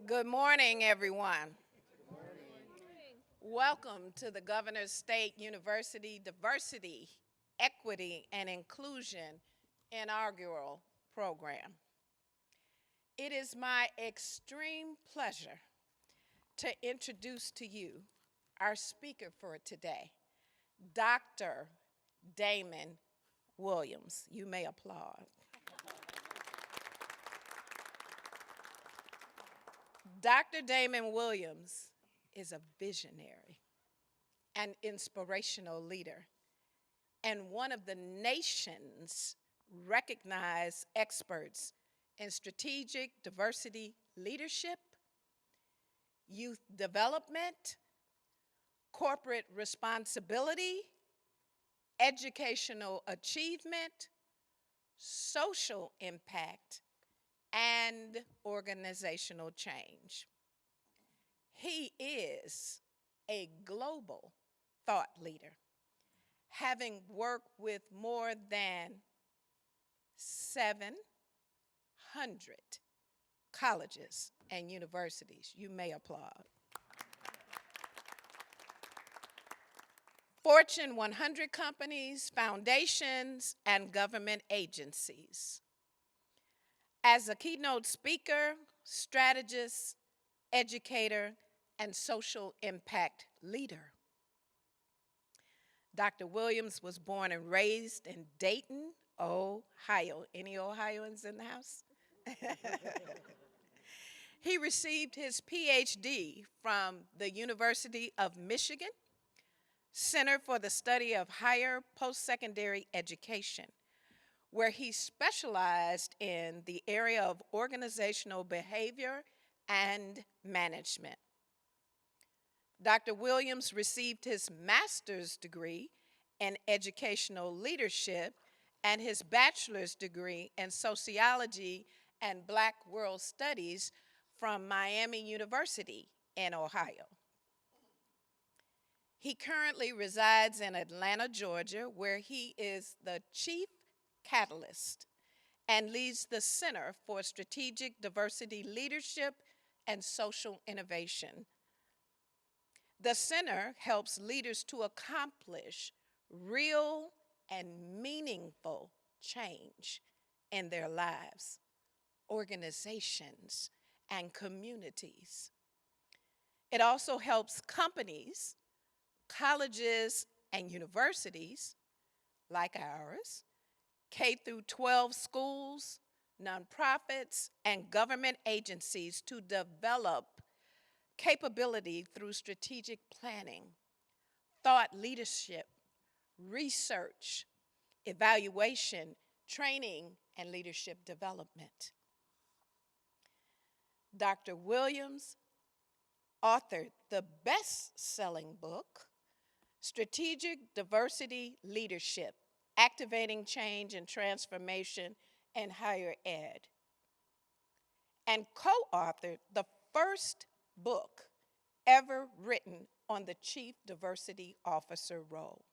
Good morning, everyone. Welcome to the Governors State University Diversity, Equity, and Inclusion Inaugural Program. It is my extreme pleasure to introduce to you our speaker for today, Dr. Damon Williams. You may applaud. Dr. Damon Williams is a visionary, an inspirational leader, and one of the nation's recognized experts in strategic diversity leadership, youth development, corporate responsibility, educational achievement, social impact, and organizational change. He is a global thought leader, having worked with more than 700 colleges and universities. You may applaud. Fortune 100 companies, foundations, and government agencies. As a keynote speaker, strategist, educator, and social impact leader. Dr. Williams was born and raised in Dayton, Ohio. Any Ohioans in the house? He received his PhD from the University of Michigan, Center for the Study of Higher Post-Secondary Education, where he specialized in the area of organizational behavior and management. Dr. Williams received his master's degree in educational leadership and his bachelor's degree in sociology and Black World Studies from Miami University in Ohio. He currently resides in Atlanta, Georgia, where he is the chief catalyst and leads the Center for Strategic Diversity Leadership and Social Innovation. The center helps leaders to accomplish real and meaningful change in their lives, organizations, and communities. It also helps companies, colleges, and universities like ours, K through 12 schools, nonprofits, and government agencies to develop capability through strategic planning, thought leadership, research, evaluation, training, and leadership development. Dr. Williams authored the best-selling book, Strategic Diversity Leadership, Activating Change and Transformation in Higher Ed, and co-authored the first book ever written on the Chief Diversity Officer role.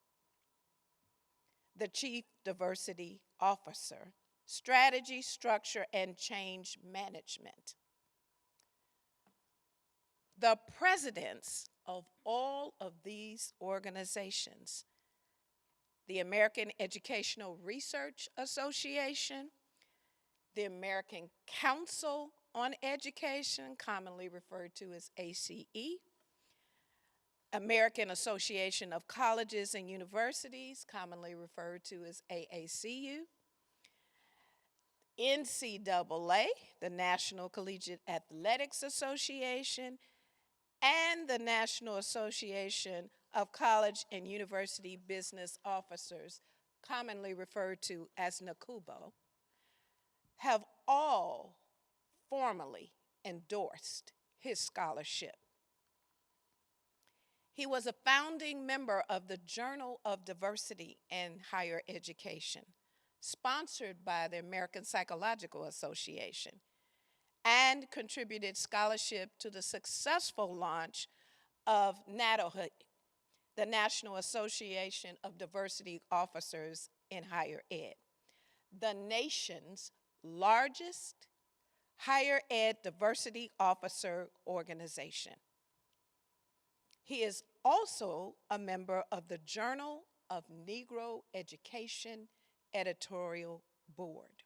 The Chief Diversity Officer, Strategy, Structure, and Change Management. The presidents of all of these organizations, the American Educational Research Association, the American Council on Education, commonly referred to as ACE, American Association of Colleges and Universities, commonly referred to as AACU, NCAA, the National Collegiate Athletics Association, and the National Association of College and University Business Officers, commonly referred to as NACUBO, have all formally endorsed his scholarship. He was a founding member of the Journal of Diversity in Higher Education, sponsored by the American Psychological Association, and contributed scholarship to the successful launch of NADOHE, the National Association of Diversity Officers in Higher Ed, the nation's largest Higher Ed Diversity Officer Organization. He is also a member of the Journal of Negro Education Editorial Board.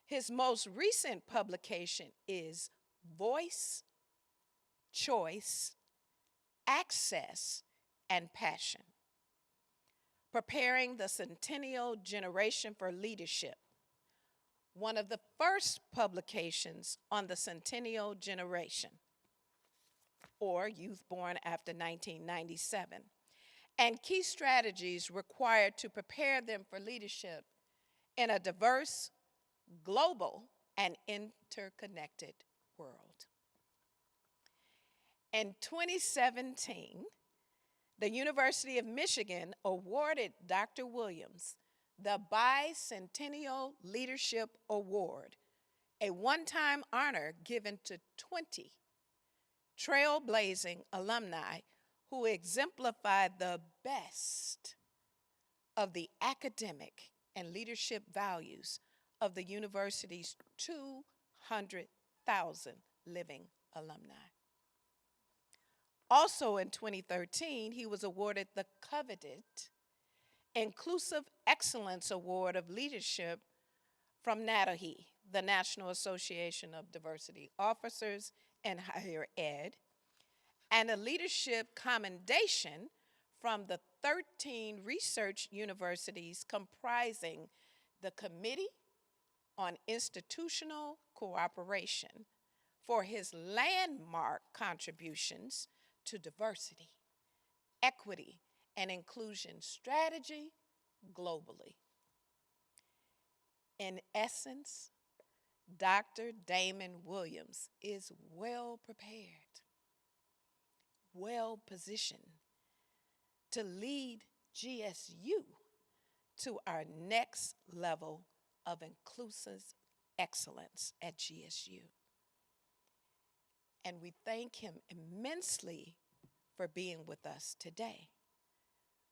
His most recent publication is Voice, Choice, Access, and Passion, Preparing the Centennial Generation for Leadership, one of the first publications on the Centennial Generation, or youth born after 1997, and key strategies required to prepare them for leadership in a diverse, global, and interconnected world. In 2017, the University of Michigan awarded Dr. Williams the Bicentennial Leadership Award, a one-time honor given to 20 trailblazing alumni who exemplified the best of the academic and leadership values of the university's 200,000 living alumni. Also in 2013, he was awarded the coveted Inclusive Excellence Award of Leadership from NADOHE, the National Association of Diversity Officers in Higher Ed, and a leadership commendation from the 13 research universities comprising the Committee on Institutional Cooperation for his landmark contributions to diversity, equity, and inclusion strategy globally. In essence, Dr. Damon Williams is well prepared, well positioned to lead GSU to our next level of inclusive excellence at GSU. And we thank him immensely for being with us today.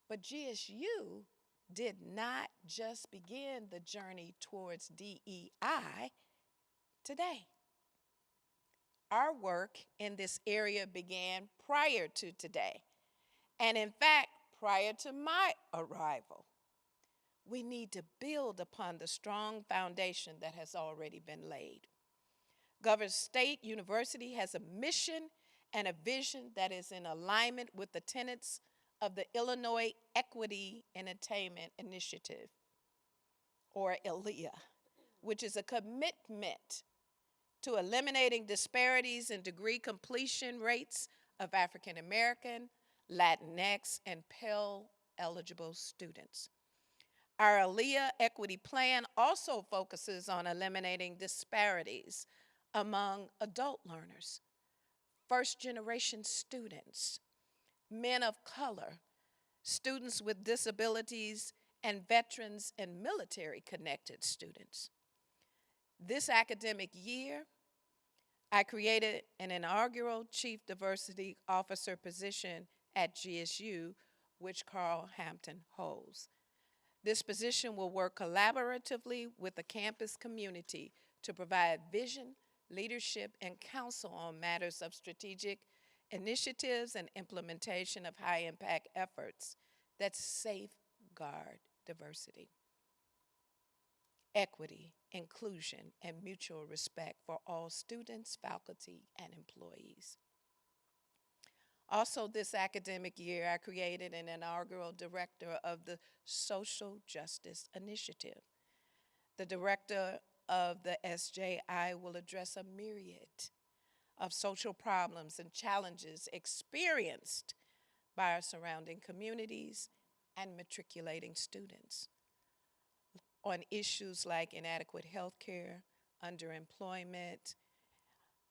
But GSU did not just begin the journey towards DEI today. Our work in this area began prior to today, and in fact, prior to my arrival. We need to build upon the strong foundation that has already been laid. Governors State University has a mission and a vision that is in alignment with the tenets of the Illinois Equity and Attainment Initiative, or ILEA, which is a commitment to eliminating disparities in degree completion rates of African American, Latinx, and Pell eligible students. Our ILEA Equity Plan also focuses on eliminating disparities among adult learners, first-generation students, men of color, students with disabilities, and veterans and military-connected students. This academic year, I created an inaugural Chief Diversity Officer position at GSU, which Carl Hampton holds. This position will work collaboratively with the campus community to provide vision, leadership, and counsel on matters of strategic initiatives and implementation of high-impact efforts that safeguard diversity, equity, inclusion, and mutual respect for all students, faculty, and employees. Also this academic year, I created an inaugural director of the Social Justice Initiative. The director of the SJI will address a myriad of social problems and challenges experienced by our surrounding communities and matriculating students on issues like inadequate health care, underemployment,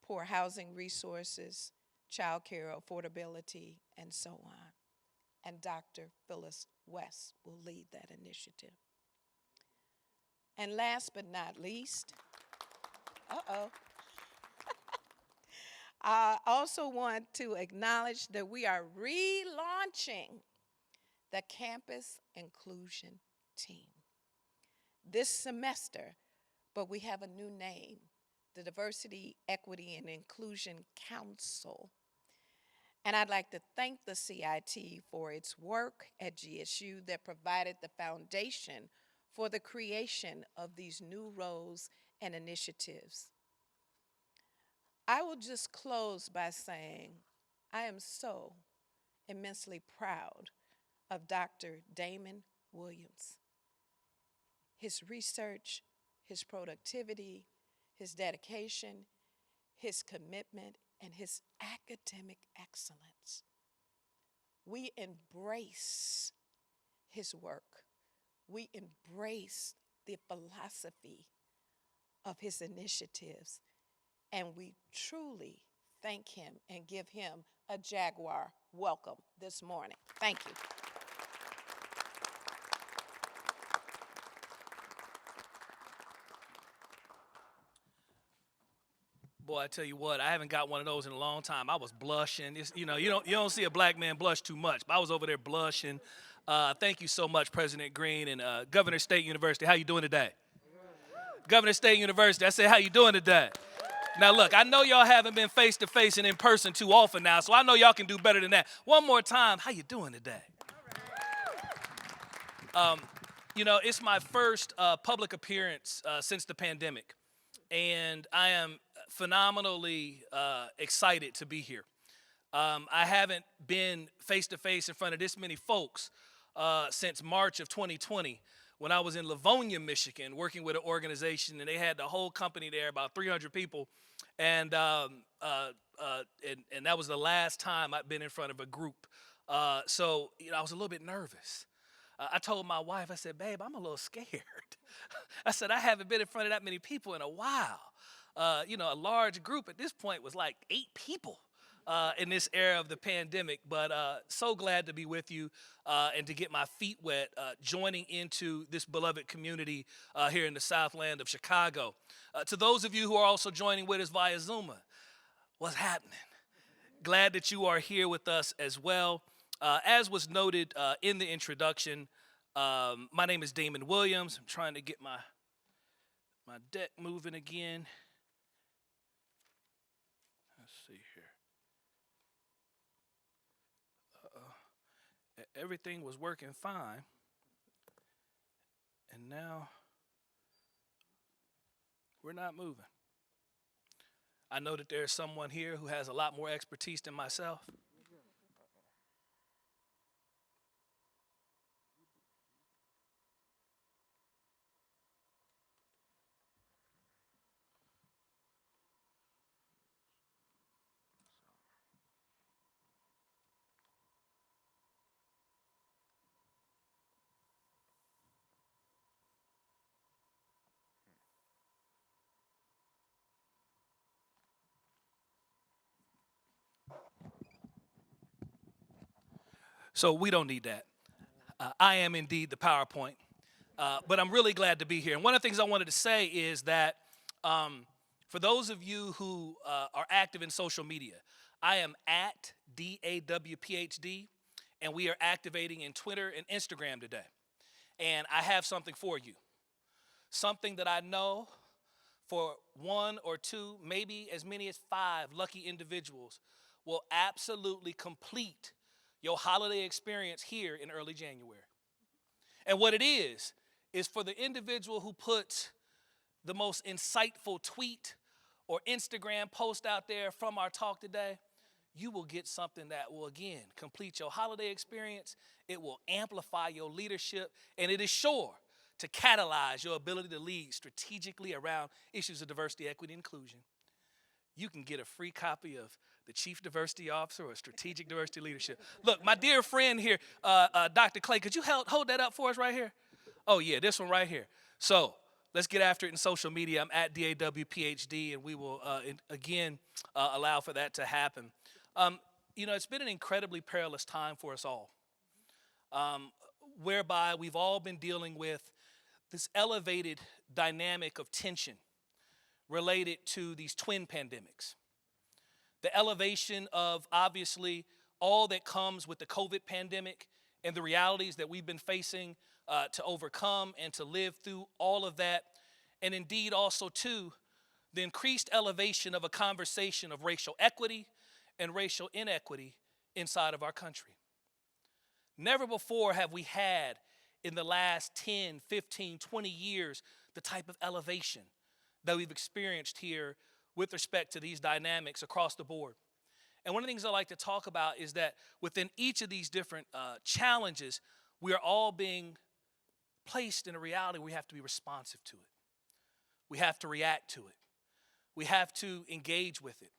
poor housing resources, child care affordability, and so on. And Dr. Phyllis West will lead that initiative. And last but not least, I also want to acknowledge that we are relaunching the Campus Inclusion Team this semester, but we have a new name. the Diversity, Equity, and Inclusion Council. And I'd like to thank the CIT for its work at GSU that provided the foundation for the creation of these new roles and initiatives. I will just close by saying I am so immensely proud of Dr. Damon Williams. His research, his productivity, his dedication, his commitment, and his academic excellence. We embrace his work. We embrace the philosophy of his initiatives, and we truly thank him and give him a Jaguar welcome this morning. Thank you. Boy, I tell you what, I haven't got one of those in a long time. I was blushing. You don't see a black man blush too much, but I was over there blushing. Thank you so much, President Green and Governor State University. How you doing today? Governor State University, I said, how you doing today? Now, look, I know y'all haven't been face-to-face and in person too often now, so I know y'all can do better than that. One more time, how you doing today? It's my first public appearance since the pandemic, and I am phenomenally excited to be here. I haven't been face-to-face in front of this many folks since March of 2020 when I was in Livonia, Michigan, working with an organization, and they had the whole company there, about 300 people, and that was the last time I'd been in front of a group. So I was a little bit nervous. I told my wife, I said, babe, I'm a little scared. I said, I haven't been in front of that many people in a while. A large group at this point was like 8 people in this era of the pandemic. But so glad to be with you and to get my feet wet, joining into this beloved community here in the Southland of Chicago. To those of you who are also joining with us via Zoom, what's happening? Glad that you are here with us as well. As was noted in the introduction, my name is Damon Williams. I'm trying to get my deck moving again. Let's see here. Everything was working fine, and now we're not moving. I know that there's someone here who has a lot more expertise than myself. So we don't need that. I am indeed the PowerPoint, but I'm really glad to be here. And one of the things I wanted to say is that for those of you who are active in social media, I am at DAWPhD, and we are activating in Twitter and Instagram today. And I have something for you, something that I know for 1 or 2, maybe as many as 5 lucky individuals will absolutely complete your holiday experience here in early January. And what it is for the individual who puts the most insightful tweet or Instagram post out there from our talk today, you will get something that will, again, complete your holiday experience. It will amplify your leadership, and it is sure to catalyze your ability to lead strategically around issues of diversity, equity, and inclusion. You can get a free copy of the Chief Diversity Officer or Strategic Diversity Leadership. Look, my dear friend here, Dr. Clay, could you hold that up for us right here? Oh, yeah, this one right here. So let's get after it in social media. I'm at DAWPhD, and we will, again, allow for that to happen. It's been an incredibly perilous time for us all, whereby we've all been dealing with this elevated dynamic of tension related to these twin pandemics. The elevation of, obviously, all that comes with the COVID pandemic and the realities that we've been facing to overcome and to live through all of that. And indeed also, too, the increased elevation of a conversation of racial equity and racial inequity inside of our country. Never before have we had in the last 10, 15, 20 years the type of elevation that we've experienced here with respect to these dynamics across the board. And one of the things I like to talk about is that within each of these different challenges, we are all being placed in a reality where we have to be responsive to it. We have to react to it. We have to engage with it.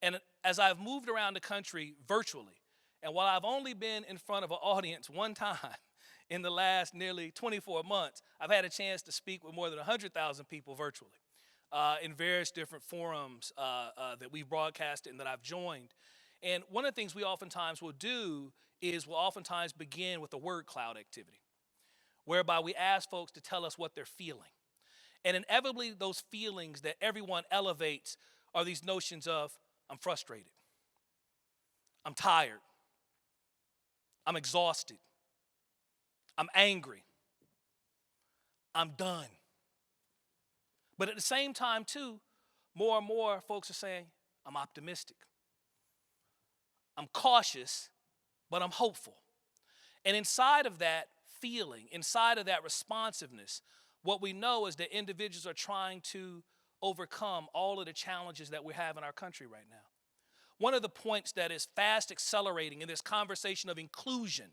And as I've moved around the country virtually, and while I've only been in front of an audience one time in the last nearly 24 months, I've had a chance to speak with more than 100,000 people virtually in various different forums that we've broadcasted and that I've joined. And one of the things we oftentimes will do is we'll oftentimes begin with a word cloud activity, whereby we ask folks to tell us what they're feeling. And inevitably, those feelings that everyone elevates are these notions of, I'm frustrated, I'm tired, I'm exhausted, I'm angry, I'm done. But at the same time, too, more and more folks are saying, I'm optimistic, I'm cautious, but I'm hopeful. And inside of that feeling, inside of that responsiveness, what we know is that individuals are trying to overcome all of the challenges that we have in our country right now. One of the points that is fast accelerating in this conversation of inclusion,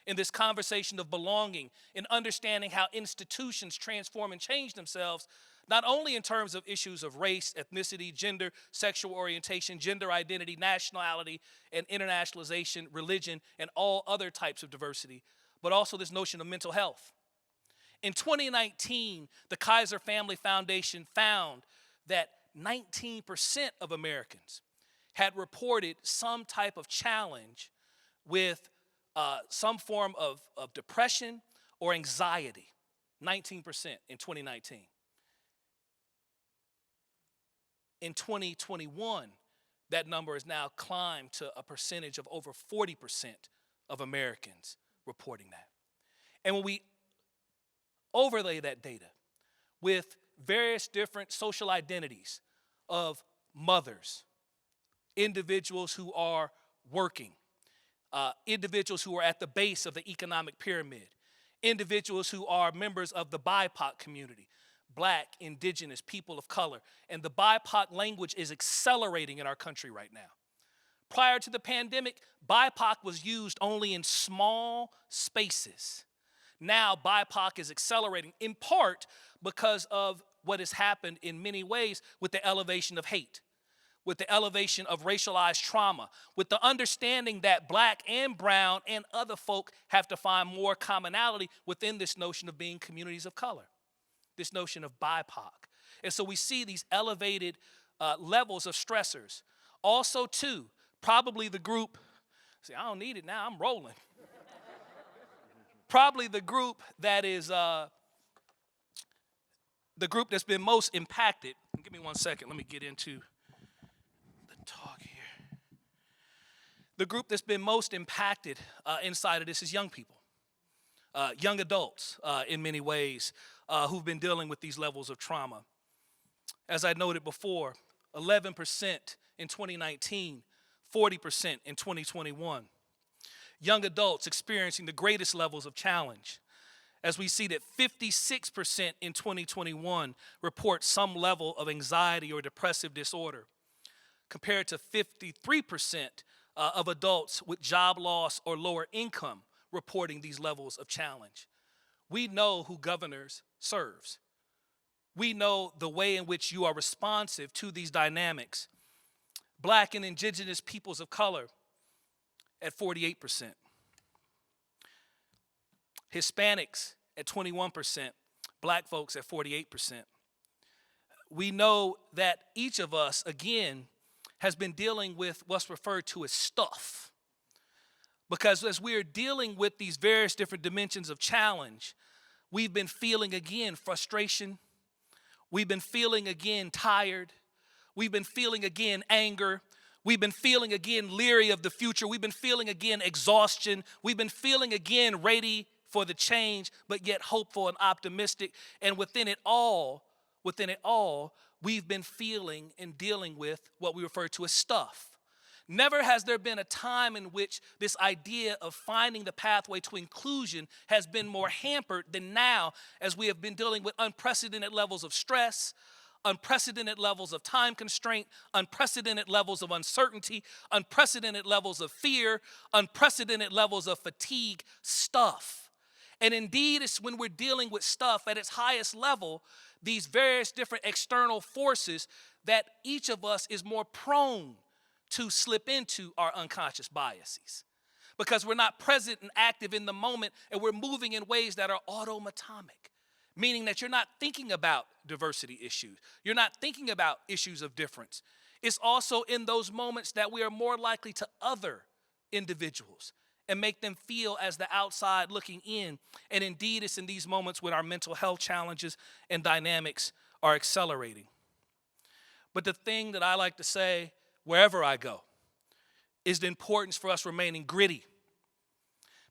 in this conversation of belonging, in understanding how institutions transform and change themselves, not only in terms of issues of race, ethnicity, gender, sexual orientation, gender identity, nationality, and internationalization, religion, and all other types of diversity, but also this notion of mental health. In 2019, the Kaiser Family Foundation found that 19% of Americans had reported some type of challenge with some form of depression or anxiety. 19% in 2019. In 2021, that number has now climbed to a percentage of over 40% of Americans reporting that. And when we overlay that data with various different social identities of mothers, individuals who are working, individuals who are at the base of the economic pyramid, individuals who are members of the BIPOC community, Black, Indigenous, people of color. And the BIPOC language is accelerating in our country right now. Prior to the pandemic, BIPOC was used only in small spaces. Now BIPOC is accelerating in part because of what has happened in many ways with the elevation of hate, with the elevation of racialized trauma, with the understanding that Black and brown and other folk have to find more commonality within this notion of being communities of color, this notion of BIPOC. And so we see these elevated levels of stressors. Also, too, probably the group, see, I don't need it now, I'm rolling. Probably the group that is the group that's been most impacted. Give me 1 second, let me get into the talk here. The group that's been most impacted inside of this is young people, young adults in many ways who've been dealing with these levels of trauma. As I noted before, 11% in 2019, 40% in 2021. Young adults experiencing the greatest levels of challenge, as we see that 56% in 2021 report some level of anxiety or depressive disorder, compared to 53% of adults with job loss or lower income reporting these levels of challenge. We know who governors serves. We know the way in which you are responsive to these dynamics. Black and Indigenous peoples of color at 48%. Hispanics at 21%. Black folks at 48%. We know that each of us, again, has been dealing with what's referred to as stuff. Because as we're dealing with these various different dimensions of challenge, we've been feeling again frustration. We've been feeling again tired. We've been feeling again anger. We've been feeling again leery of the future. We've been feeling again exhaustion. We've been feeling again ready for the change, but yet hopeful and optimistic. And within it all, within it all, we've been feeling and dealing with what we refer to as stuff. Never has there been a time in which this idea of finding the pathway to inclusion has been more hampered than now, as we have been dealing with unprecedented levels of stress, unprecedented levels of time constraint, unprecedented levels of uncertainty, unprecedented levels of fear, unprecedented levels of fatigue, stuff. And indeed, it's when we're dealing with stuff at its highest level, these various different external forces, that each of us is more prone to slip into our unconscious biases, because we're not present and active in the moment, and we're moving in ways that are automatic, meaning that you're not thinking about diversity issues. You're not thinking about issues of difference. It's also in those moments that we are more likely to other individuals and make them feel as the outside looking in. And indeed, it's in these moments when our mental health challenges and dynamics are accelerating. But the thing that I like to say wherever I go is the importance for us remaining gritty.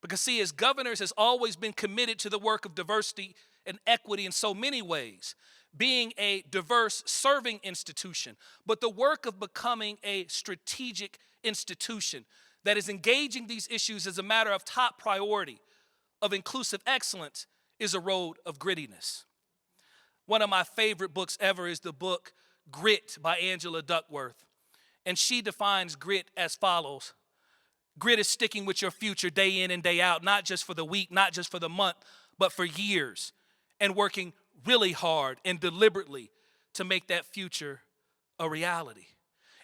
Because see, as governors has always been committed to the work of diversity and equity in so many ways, being a diverse serving institution, but the work of becoming a strategic institution that is engaging these issues as a matter of top priority, of inclusive excellence, is a road of grittiness. One of my favorite books ever is the book Grit by Angela Duckworth. And she defines grit as follows. Grit is sticking with your future day in and day out, not just for the week, not just for the month, but for years, and working really hard and deliberately to make that future a reality.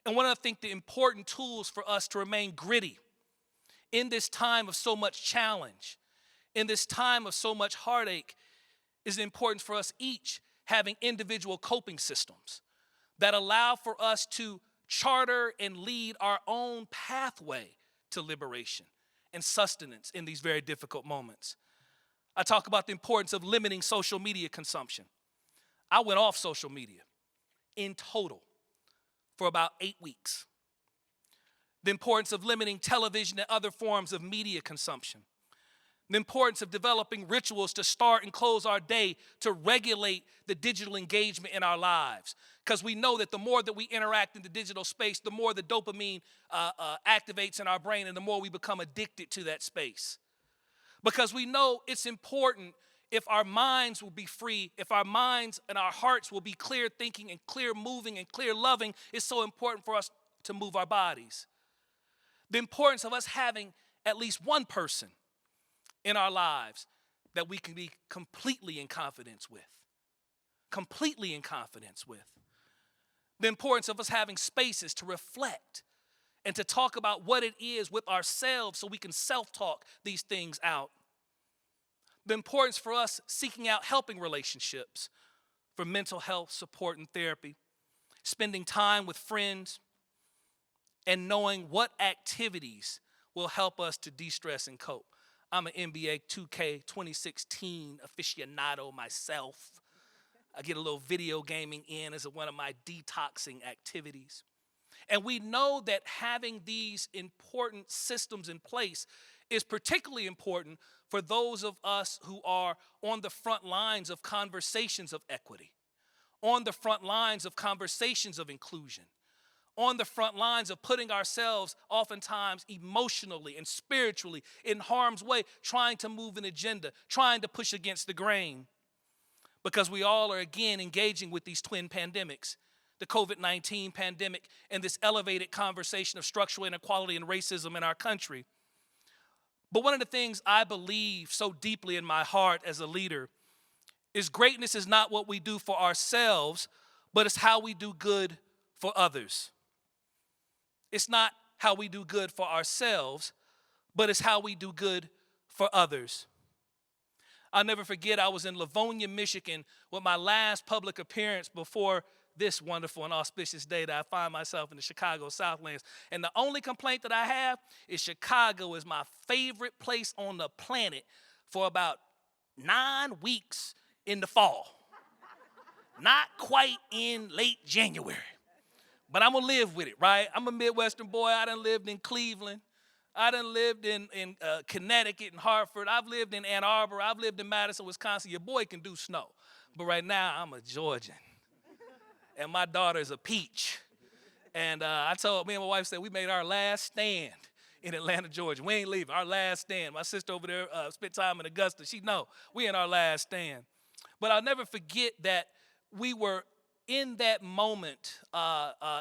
And one of the important tools for us to remain gritty in this time of so much challenge, in this time of so much heartache, is the importance for us each having individual coping systems that allow for us to charter and lead our own pathway to liberation and sustenance in these very difficult moments. I talk about the importance of limiting social media consumption. I went off social media in total for about 8 weeks. The importance of limiting television and other forms of media consumption. The importance of developing rituals to start and close our day to regulate the digital engagement in our lives. Because we know that the more that we interact in the digital space, the more the dopamine activates in our brain, and the more we become addicted to that space. Because we know it's important, if our minds will be free, if our minds and our hearts will be clear thinking and clear moving and clear loving, it's so important for us to move our bodies. The importance of us having at least one person in our lives that we can be completely in confidence with. Completely in confidence with. The importance of us having spaces to reflect and to talk about what it is with ourselves so we can self-talk these things out. The importance for us seeking out helping relationships for mental health support and therapy, spending time with friends, and knowing what activities will help us to de-stress and cope. I'm an NBA 2K 2016 aficionado myself. I get a little video gaming in as one of my detoxing activities. And we know that having these important systems in place is particularly important for those of us who are on the front lines of conversations of equity, on the front lines of conversations of inclusion, on the front lines of putting ourselves oftentimes emotionally and spiritually in harm's way, trying to move an agenda, trying to push against the grain. Because we all are again engaging with these twin pandemics, the COVID-19 pandemic and this elevated conversation of structural inequality and racism in our country. But one of the things I believe so deeply in my heart as a leader is greatness is not what we do for ourselves, but it's how we do good for others. It's not how we do good for ourselves, but it's how we do good for others. I'll never forget, I was in Livonia, Michigan with my last public appearance before this wonderful and auspicious day that I find myself in the Chicago Southlands. And the only complaint that I have is Chicago is my favorite place on the planet for about 9 weeks in the fall. Not quite in late January. But I'm going to live with it, right? I'm a Midwestern boy. I done lived in Cleveland. I done lived in Connecticut and Hartford. I've lived in Ann Arbor. I've lived in Madison, Wisconsin. Your boy can do snow. But right now, I'm a Georgian. and my daughter's a peach. And I told me and my wife said we made our last stand in Atlanta, Georgia. We ain't leaving. Our last stand. My sister over there spent time in Augusta. She know we in our last stand. But I'll never forget that we were in that moment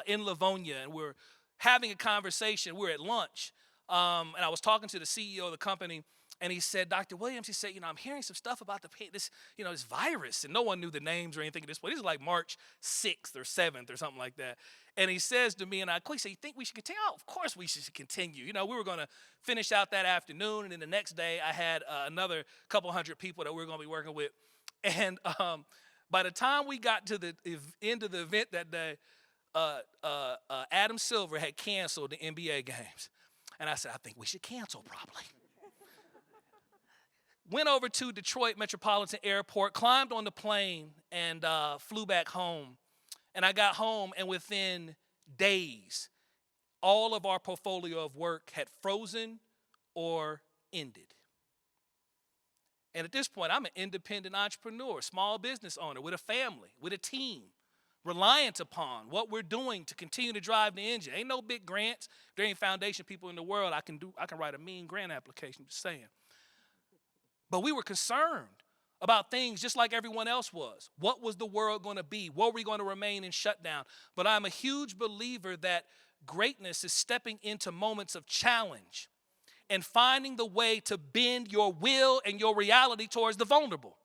in Livonia, and we're having a conversation. We're at lunch, and I was talking to the CEO of the company, and he said, Dr. Williams, he said, I'm hearing some stuff about this virus, and no one knew the names or anything at this point. This is like March 6th or 7th or something like that. And he says to me, and I quickly say, you think we should continue? Oh, of course we should continue. We were going to finish out that afternoon, and then the next day I had another couple hundred people that we were going to be working with. And by the time we got to the end of the event that day, Adam Silver had canceled the NBA games. And I said, I think we should cancel probably. Went over to Detroit Metropolitan Airport, climbed on the plane, and flew back home. And I got home, and within days, all of our portfolio of work had frozen or ended. And at this point, I'm an independent entrepreneur, small business owner with a family, with a team, reliant upon what we're doing to continue to drive the engine. Ain't no big grants. There ain't foundation people in the world. I can write a mean grant application, just saying. But we were concerned about things just like everyone else was. What was the world going to be? What were we going to remain in shutdown? But I'm a huge believer that greatness is stepping into moments of challenge and finding the way to bend your will and your reality towards the vulnerable.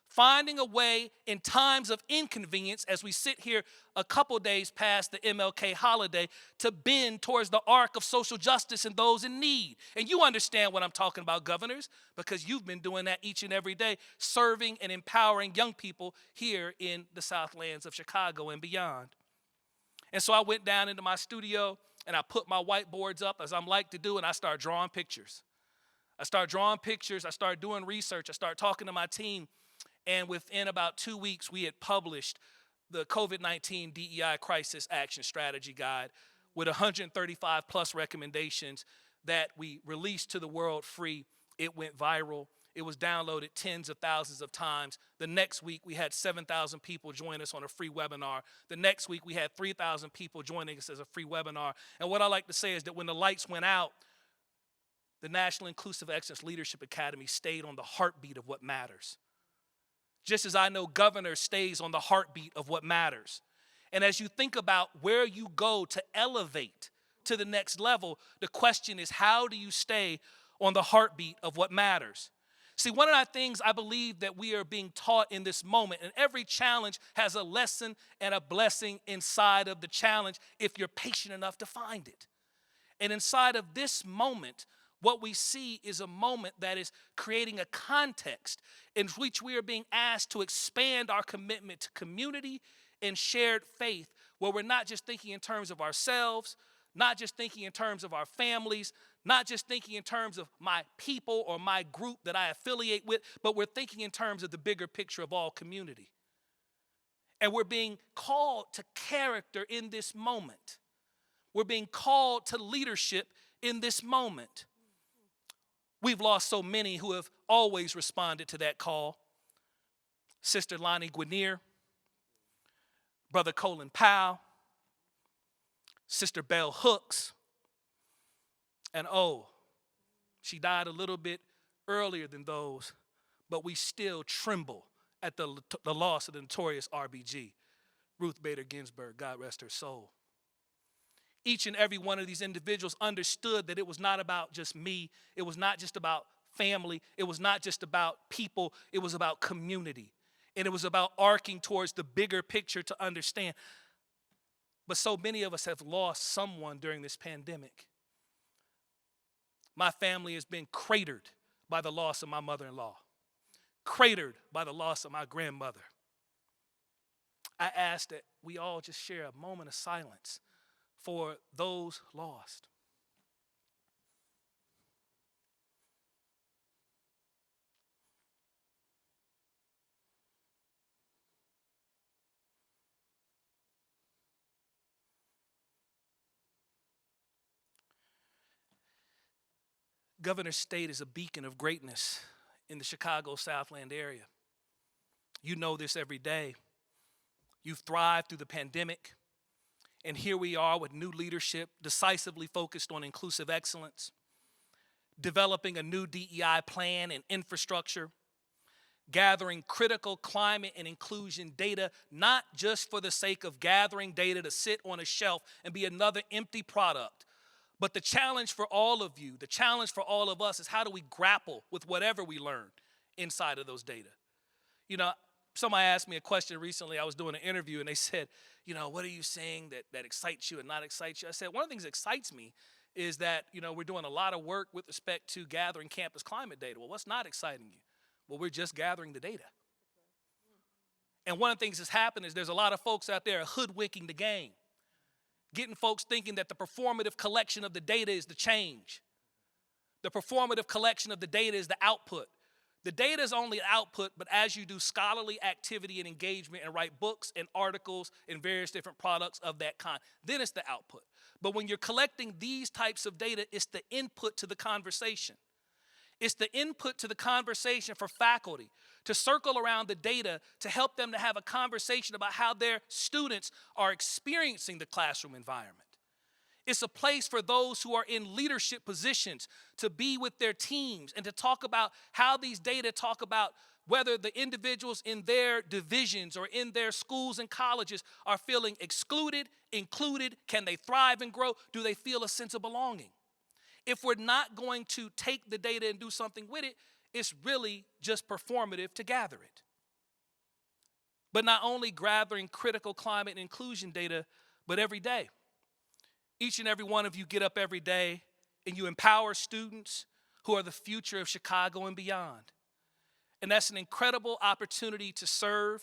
Finding a way in times of inconvenience, as we sit here a couple days past the MLK holiday, to bend towards the arc of social justice and those in need. And you understand what I'm talking about, governors, because you've been doing that each and every day, serving and empowering young people here in the Southlands of Chicago and beyond. And so I went down into my studio and I put my whiteboards up, as I'm like to do, and I started drawing pictures. I started doing research, I started talking to my team. And within about 2 weeks, we had published the COVID-19 DEI Crisis Action Strategy Guide with 135 plus recommendations that we released to the world free. It went viral. It was downloaded tens of thousands of times. The next week, we had 7,000 people join us on a free webinar. The next week, we had 3,000 people joining us as a free webinar. And what I like to say is that when the lights went out, the National Inclusive Excellence Leadership Academy stayed on the heartbeat of what matters. Just as I know Governor stays on the heartbeat of what matters. And as you think about where you go to elevate to the next level, the question is, how do you stay on the heartbeat of what matters? See, one of the things I believe that we are being taught in this moment, and every challenge has a lesson and a blessing inside of the challenge if you're patient enough to find it. And inside of this moment, what we see is a moment that is creating a context in which we are being asked to expand our commitment to community and shared faith, where we're not just thinking in terms of ourselves, not just thinking in terms of our families, not just thinking in terms of my people or my group that I affiliate with, but we're thinking in terms of the bigger picture of all community. And we're being called to character in this moment. We're being called to leadership in this moment. We've lost so many who have always responded to that call. Sister Lonnie Guinier, Brother Colin Powell, Sister Bell Hooks, and she died a little bit earlier than those, but we still tremble at the loss of the notorious RBG, Ruth Bader Ginsburg, God rest her soul. Each and every one of these individuals understood that it was not about just me. It was not just about family. It was not just about people. It was about community. And it was about arcing towards the bigger picture to understand. But so many of us have lost someone during this pandemic. My family has been cratered by the loss of my mother-in-law, cratered by the loss of my grandmother. I ask that we all just share a moment of silence for those lost. Governor State is a beacon of greatness in the Chicago Southland area. You know this every day. You've thrived through the pandemic. And here we are with new leadership, decisively focused on inclusive excellence, developing a new DEI plan and infrastructure, gathering critical climate and inclusion data, not just for the sake of gathering data to sit on a shelf and be another empty product, but the challenge for all of you, the challenge for all of us is how do we grapple with whatever we learn inside of those data? You know, somebody asked me a question recently. I was doing an interview and they said, you know, what are you saying that excites you and not excites you? I said, one of the things that excites me is that, you know, we're doing a lot of work with respect to gathering campus climate data. Well, what's not exciting you? Well, we're just gathering the data. And one of the things that's happened is there's a lot of folks out there hoodwinking the game, getting folks thinking that the performative collection of the data is the change. The performative collection of the data is the output. The data is only an output, but as you do scholarly activity and engagement and write books and articles and various different products of that kind, then it's the output. But when you're collecting these types of data, it's the input to the conversation. It's the input to the conversation for faculty to circle around the data to help them to have a conversation about how their students are experiencing the classroom environment. It's a place for those who are in leadership positions to be with their teams and to talk about how these data talk about whether the individuals in their divisions or in their schools and colleges are feeling excluded, included, can they thrive and grow, do they feel a sense of belonging? If we're not going to take the data and do something with it, it's really just performative to gather it. But not only gathering critical climate and inclusion data, but every day. Each and every one of you get up every day and you empower students who are the future of Chicago and beyond. And that's an incredible opportunity to serve.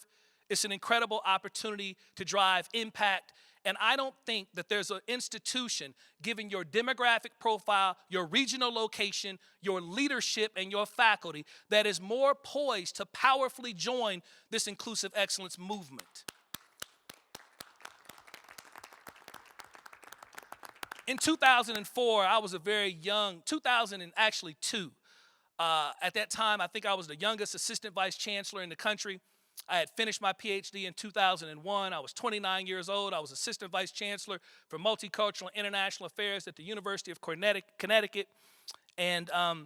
It's an incredible opportunity to drive impact. And I don't think that there's an institution, given your demographic profile, your regional location, your leadership, and your faculty, that is more poised to powerfully join this inclusive excellence movement. In 2004, I was a very young, 2002. At that time, I think I was the youngest assistant vice chancellor in the country. I had finished my PhD in 2001. I was 29 years old. I was assistant vice chancellor for Multicultural and International Affairs at the University of Connecticut. And I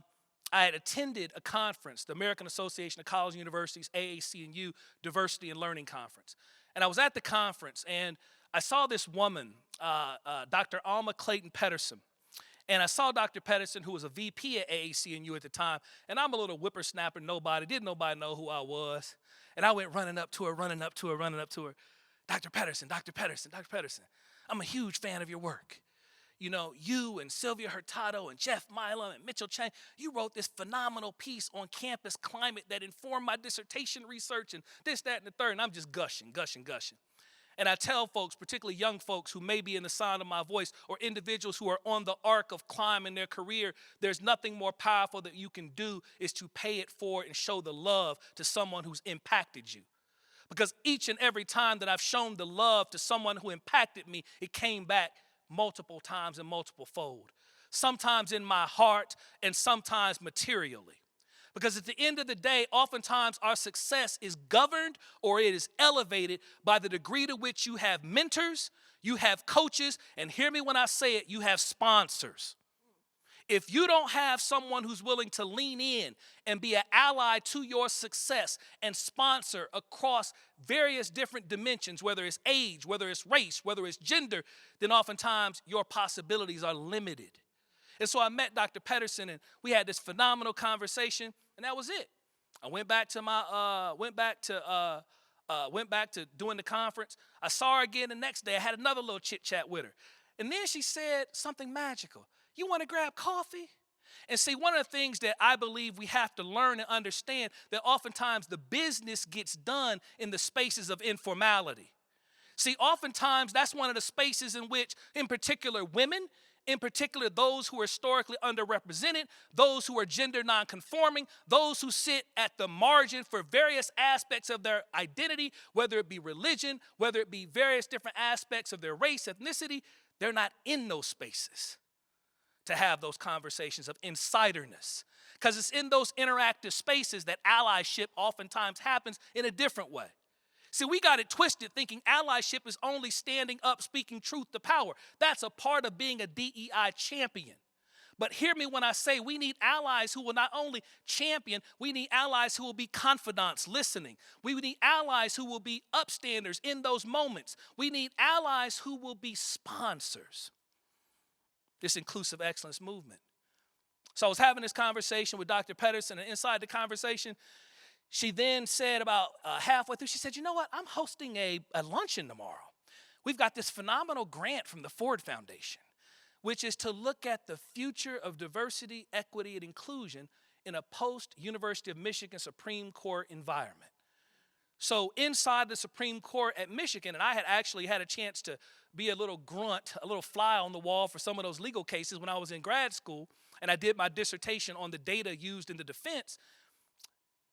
had attended a conference, the American Association of Colleges and Universities, AAC&U, Diversity and Learning Conference. And I was at the conference, and I saw this woman, Dr. Alma Clayton Pedersen. And I saw Dr. Pedersen, who was a VP at AAC&U at the time, and I'm a little whippersnapper, didn't nobody know who I was. And I went running up to her. Dr. Pedersen, I'm a huge fan of your work. You know, you and Sylvia Hurtado and Jeff Milam and Mitchell Chang, you wrote this phenomenal piece on campus climate that informed my dissertation research and this, that, and the third. And I'm just gushing. And I tell folks, particularly young folks who may be in the sound of my voice or individuals who are on the arc of climb in their career, there's nothing more powerful that you can do is to pay it forward and show the love to someone who's impacted you. Because each and every time that I've shown the love to someone who impacted me, it came back multiple times and multiple fold. Sometimes in my heart and sometimes materially. Because at the end of the day, oftentimes our success is governed or it is elevated by the degree to which you have mentors, you have coaches, and hear me when I say it, you have sponsors. If you don't have someone who's willing to lean in and be an ally to your success and sponsor across various different dimensions, whether it's age, whether it's race, whether it's gender, then oftentimes your possibilities are limited. And so I met Dr. Pedersen, and we had this phenomenal conversation, and that was it. I went back to doing the conference. I saw her again the next day. I had another little chit chat with her, and then she said something magical. You want to grab coffee? And see, one of the things that I believe we have to learn and understand that oftentimes the business gets done in the spaces of informality. See, oftentimes that's one of the spaces in which, in particular, women, in particular, those who are historically underrepresented, those who are gender nonconforming, those who sit at the margin for various aspects of their identity, whether it be religion, whether it be various different aspects of their race, ethnicity, they're not in those spaces to have those conversations of insiderness. Because it's in those interactive spaces that allyship oftentimes happens in a different way. See, we got it twisted thinking allyship is only standing up, speaking truth to power. That's a part of being a DEI champion. But hear me when I say we need allies who will not only champion, we need allies who will be confidants, listening. We need allies who will be upstanders in those moments. We need allies who will be sponsors. This inclusive excellence movement. So I was having this conversation with Dr. Pedersen, and inside the conversation, she then said about halfway through, she said, you know what, I'm hosting a luncheon tomorrow. We've got this phenomenal grant from the Ford Foundation, which is to look at the future of diversity, equity, and inclusion in a post-University of Michigan Supreme Court environment. So inside the Supreme Court at Michigan, and I had actually had a chance to be a little grunt, a little fly on the wall for some of those legal cases when I was in grad school, and I did my dissertation on the data used in the defense.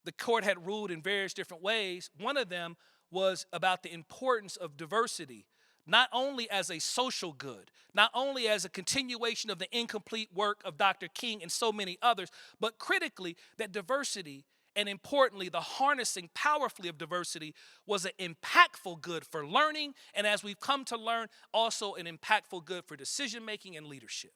The court had ruled in various different ways. One of them was about the importance of diversity, not only as a social good, not only as a continuation of the incomplete work of Dr. King and so many others, but critically that diversity, and importantly, the harnessing powerfully of diversity, was an impactful good for learning, and as we've come to learn, also an impactful good for decision-making and leadership,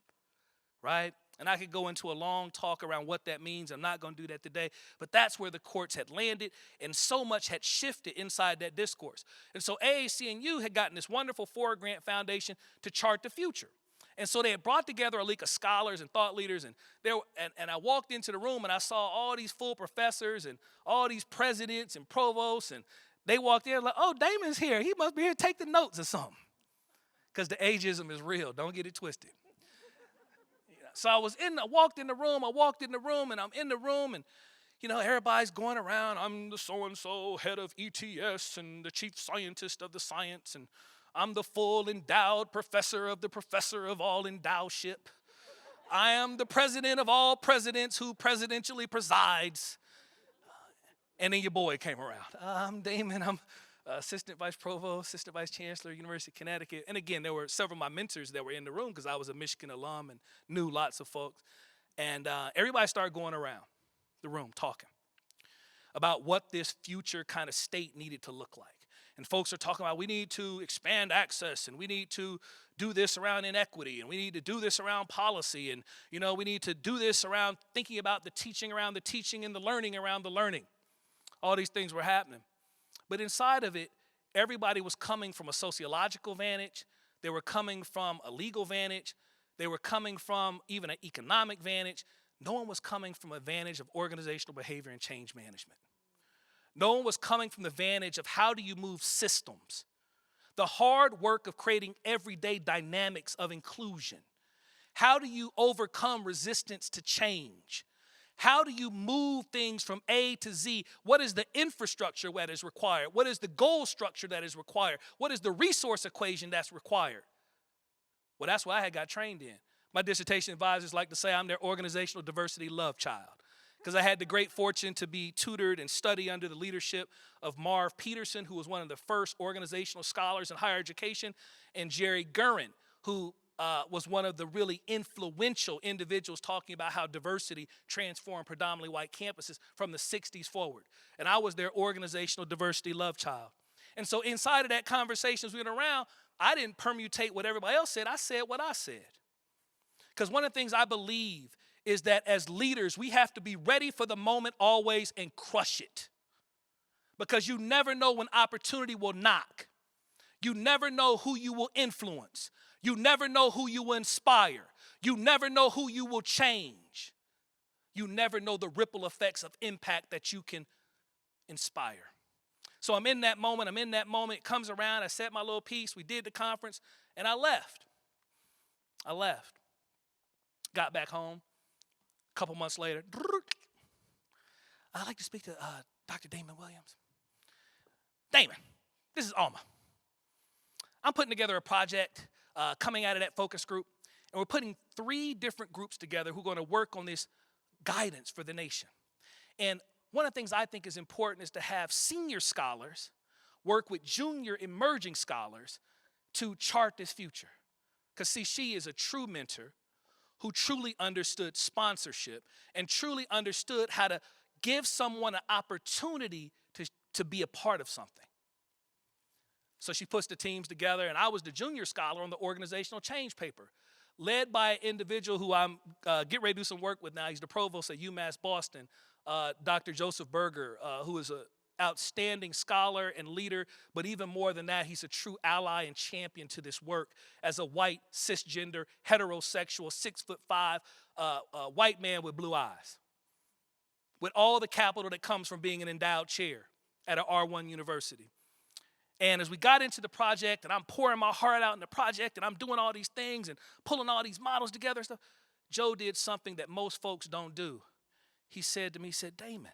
right? And I could go into a long talk around what that means. I'm not going to do that today. But that's where the courts had landed, and so much had shifted inside that discourse. And so AAC&U had gotten this wonderful Ford Grant Foundation to chart the future. And so they had brought together a league of scholars and thought leaders. And I walked into the room, and I saw all these full professors and all these presidents and provosts. And they walked in like, oh, Damon's here. He must be here to take the notes or something. Because the ageism is real. Don't get it twisted. So I walked in the room, and I'm in the room, and, you know, everybody's going around. I'm the so-and-so head of ETS and the chief scientist of the science, and I'm the full endowed professor of the professor of all endowship. I am the president of all presidents who presidentially presides. And then your boy came around. I'm Damon. I'm assistant vice provost, assistant vice chancellor, University of Connecticut. And again, there were several of my mentors that were in the room because I was a Michigan alum and knew lots of folks. And everybody started going around the room talking about what this future kind of state needed to look like. And folks are talking about we need to expand access, and we need to do this around inequity, and we need to do this around policy, and, you know, we need to do this around thinking about the teaching around the teaching and the learning around the learning. All these things were happening. But inside of it, everybody was coming from a sociological vantage. They were coming from a legal vantage. They were coming from even an economic vantage. No one was coming from a vantage of organizational behavior and change management. No one was coming from the vantage of how do you move systems. The hard work of creating everyday dynamics of inclusion. How do you overcome resistance to change? How do you move things from A to Z? What is the infrastructure that is required? What is the goal structure that is required? What is the resource equation that's required? Well, that's what I had got trained in. My dissertation advisors like to say I'm their organizational diversity love child, because I had the great fortune to be tutored and study under the leadership of Marv Peterson, who was one of the first organizational scholars in higher education, and Jerry Gurin, who was one of the really influential individuals talking about how diversity transformed predominantly white campuses from the 60s forward. And I was their organizational diversity love child. And so inside of that conversation as we went around, I didn't permutate what everybody else said. I said what I said. Because one of the things I believe is that as leaders, we have to be ready for the moment always and crush it. Because you never know when opportunity will knock. You never know who you will influence. You never know who you will inspire. You never know who you will change. You never know the ripple effects of impact that you can inspire. So I'm in that moment. It comes around. I said my little piece. We did the conference, and I left. Got back home. A couple months later, I'd like to speak to Dr. Damon Williams. Damon, this is Alma. I'm putting together a project coming out of that focus group, and we're putting 3 different groups together who are going to work on this guidance for the nation. And one of the things I think is important is to have senior scholars work with junior emerging scholars to chart this future. Because, see, she is a true mentor who truly understood sponsorship and truly understood how to give someone an opportunity to be a part of something. So she puts the teams together, and I was the junior scholar on the organizational change paper, led by an individual who I'm getting ready to do some work with now. He's the provost at UMass Boston, Dr. Joseph Berger, who is an outstanding scholar and leader, but even more than that, he's a true ally and champion to this work as a white, cisgender, heterosexual, 6'5", white man with blue eyes, with all the capital that comes from being an endowed chair at an R1 university. And as we got into the project, and I'm pouring my heart out in the project, and I'm doing all these things and pulling all these models together and stuff, Joe did something that most folks don't do. He said to me, he said, Damon,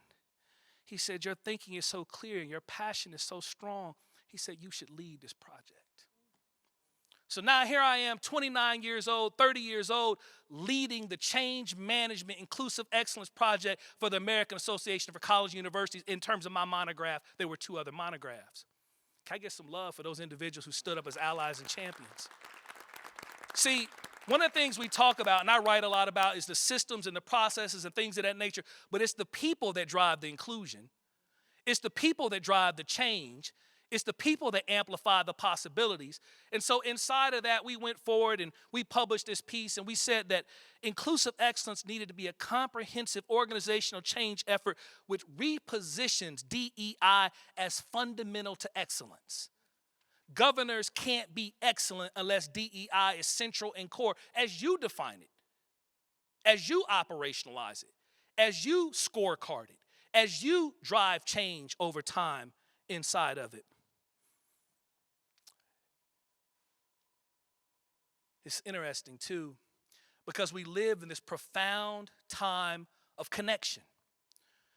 he said, your thinking is so clear and your passion is so strong. He said, you should lead this project. So now here I am, 29 years old, 30 years old, leading the Change Management Inclusive Excellence Project for the American Association for Colleges and Universities. In terms of my monograph, there were 2 other monographs. Can I get some love for those individuals who stood up as allies and champions? See, one of the things we talk about, and I write a lot about, is the systems and the processes and things of that nature, but it's the people that drive the inclusion. It's the people that drive the change. It's the people that amplify the possibilities. And so inside of that, we went forward and we published this piece, and we said that inclusive excellence needed to be a comprehensive organizational change effort which repositions DEI as fundamental to excellence. Governors can't be excellent unless DEI is central and core, as you define it, as you operationalize it, as you scorecard it, as you drive change over time inside of it. It's interesting, too, because we live in this profound time of connection.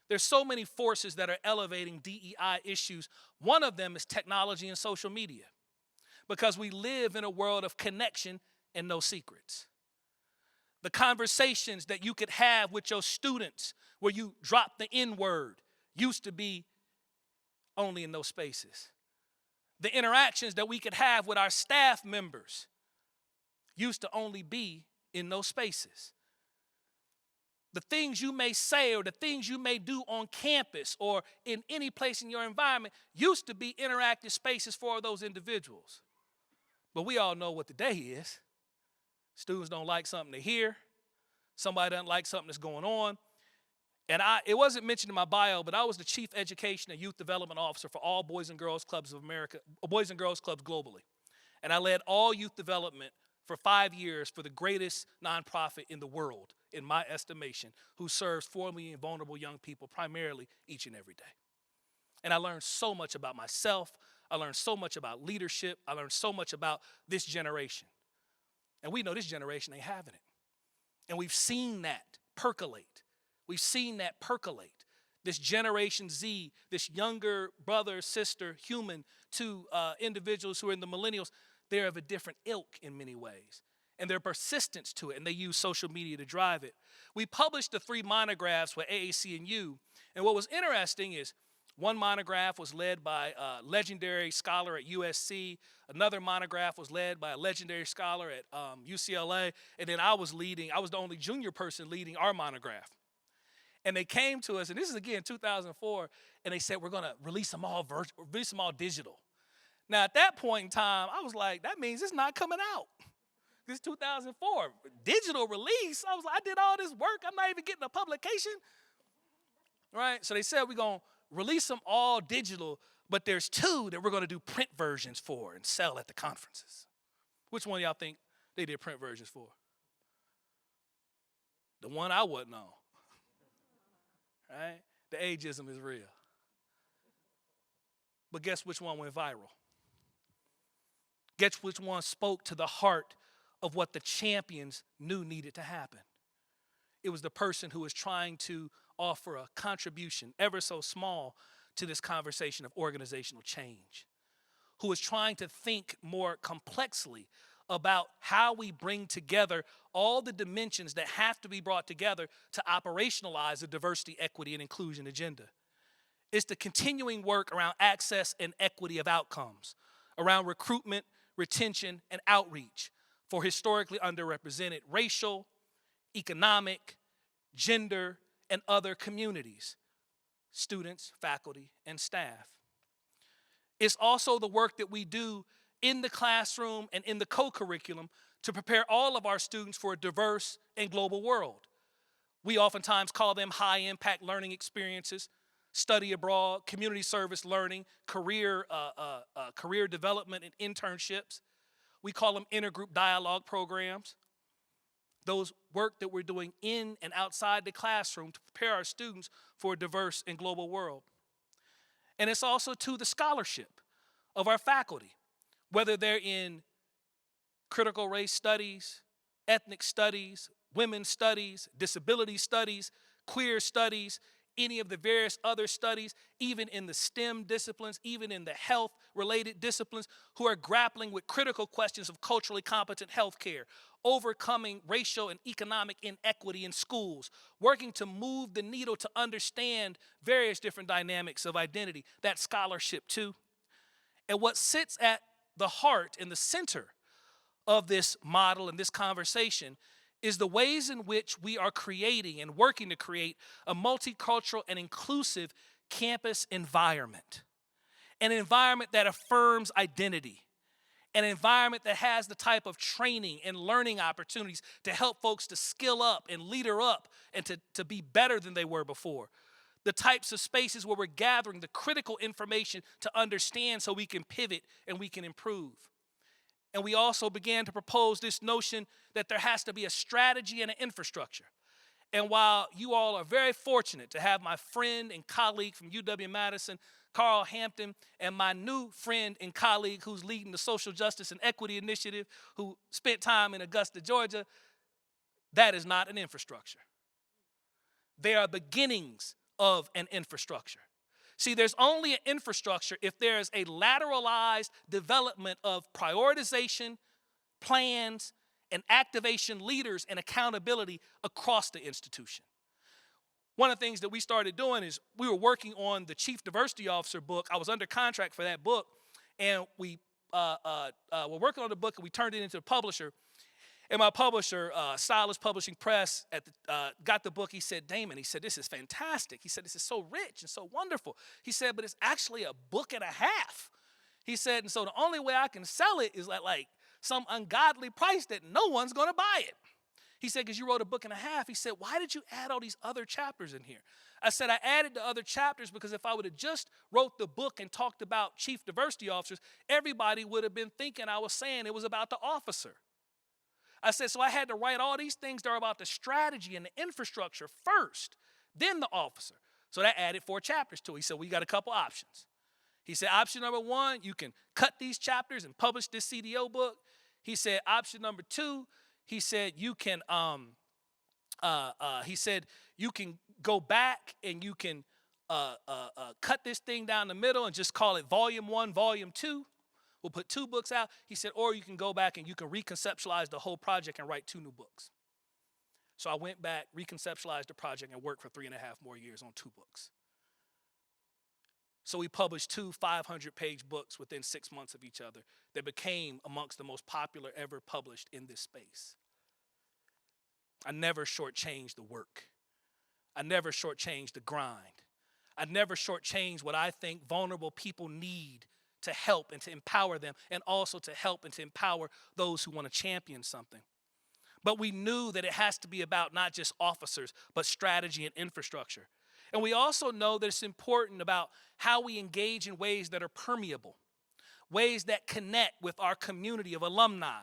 There's so many forces that are elevating DEI issues. One of them is technology and social media, because we live in a world of connection and no secrets. The conversations that you could have with your students where you drop the N-word used to be only in those spaces. The interactions that we could have with our staff members used to only be in those spaces. The things you may say or the things you may do on campus or in any place in your environment used to be interactive spaces for those individuals. But we all know what the day is. Students don't like something to hear. Somebody doesn't like something that's going on. And it wasn't mentioned in my bio, but I was the Chief Education and Youth Development Officer for all Boys and Girls Clubs of America, Boys and Girls Clubs globally. And I led all youth development for 5 years for the greatest nonprofit in the world, in my estimation, who serves 4 million vulnerable young people primarily each and every day. And I learned so much about myself. I learned so much about leadership. I learned so much about this generation. And we know this generation ain't having it. And we've seen that percolate. We've seen that percolate. This Generation Z, this younger brother, sister, human to individuals who are in the millennials, they're of a different ilk in many ways. And their persistence to it, and they use social media to drive it. We published the 3 monographs with AAC and U. And what was interesting is one monograph was led by a legendary scholar at USC. Another monograph was led by a legendary scholar at UCLA. And then I was the only junior person leading our monograph. And they came to us, and this is again 2004, and they said, we're going to release them all digital. Now, at that point in time, I was like, that means it's not coming out. This is 2004. Digital release. I was like, I did all this work. I'm not even getting a publication. Right? So they said we're going to release them all digital, but there's 2 that we're going to do print versions for and sell at the conferences. Which one of y'all think they did print versions for? The one I wasn't on. Right? The ageism is real. But guess which one went viral? Guess which one spoke to the heart of what the champions knew needed to happen? It was the person who was trying to offer a contribution, ever so small, to this conversation of organizational change, who was trying to think more complexly about how we bring together all the dimensions that have to be brought together to operationalize the diversity, equity, and inclusion agenda. It's the continuing work around access and equity of outcomes, around recruitment, retention, and outreach for historically underrepresented racial, economic, gender, and other communities, students, faculty, and staff. It's also the work that we do in the classroom and in the co-curriculum to prepare all of our students for a diverse and global world. We oftentimes call them high-impact learning experiences, study abroad, community service learning, career development and internships. We call them intergroup dialogue programs. Those work that we're doing in and outside the classroom to prepare our students for a diverse and global world. And it's also to the scholarship of our faculty, whether they're in critical race studies, ethnic studies, women's studies, disability studies, queer studies, any of the various other studies, even in the STEM disciplines, even in the health-related disciplines, who are grappling with critical questions of culturally competent healthcare, overcoming racial and economic inequity in schools, working to move the needle to understand various different dynamics of identity, that scholarship too. And what sits at the heart and the center of this model and this conversation is the ways in which we are creating and working to create a multicultural and inclusive campus environment. An environment that affirms identity. An environment that has the type of training and learning opportunities to help folks to skill up and leader up and to be better than they were before. The types of spaces where we're gathering the critical information to understand so we can pivot and we can improve. And we also began to propose this notion that there has to be a strategy and an infrastructure. And while you all are very fortunate to have my friend and colleague from UW-Madison, Carl Hampton, and my new friend and colleague who's leading the Social Justice and Equity Initiative, who spent time in Augusta, Georgia, that is not an infrastructure. They are beginnings of an infrastructure. See, there's only an infrastructure if there is a lateralized development of prioritization, plans, and activation leaders and accountability across the institution. One of the things that we started doing is we were working on the Chief Diversity Officer book. I was under contract for that book, and we were working on the book, and we turned it into a publisher. And my publisher, Stylus Publishing Press, got the book. He said, Damon, he said, this is fantastic. He said, this is so rich and so wonderful. He said, but it's actually a book and a half. He said, and so the only way I can sell it is at like some ungodly price that no one's going to buy it. He said, because you wrote a book and a half. He said, why did you add all these other chapters in here? I said, I added the other chapters because if I would have just wrote the book and talked about chief diversity officers, everybody would have been thinking I was saying it was about the officer. I said, so I had to write all these things that are about the strategy and the infrastructure first, then the officer. So that added 4 chapters to it. He said, well, you got a couple options. He said, option number 1, you can cut these chapters and publish this CDO book. He said, option number 2, he said, you can go back and you can cut this thing down the middle and just call it volume 1, volume 2. We'll put 2 books out. He said, or you can go back and you can reconceptualize the whole project and write 2 new books. So I went back, reconceptualized the project, and worked for 3.5 more years on 2 books. So we published 2 500-page books within 6 months of each other that became amongst the most popular ever published in this space. I never shortchanged the work. I never shortchanged the grind. I never shortchanged what I think vulnerable people need to help and to empower them, and also to help and to empower those who want to champion something. But we knew that it has to be about not just officers, but strategy and infrastructure. And we also know that it's important about how we engage in ways that are permeable, ways that connect with our community of alumni,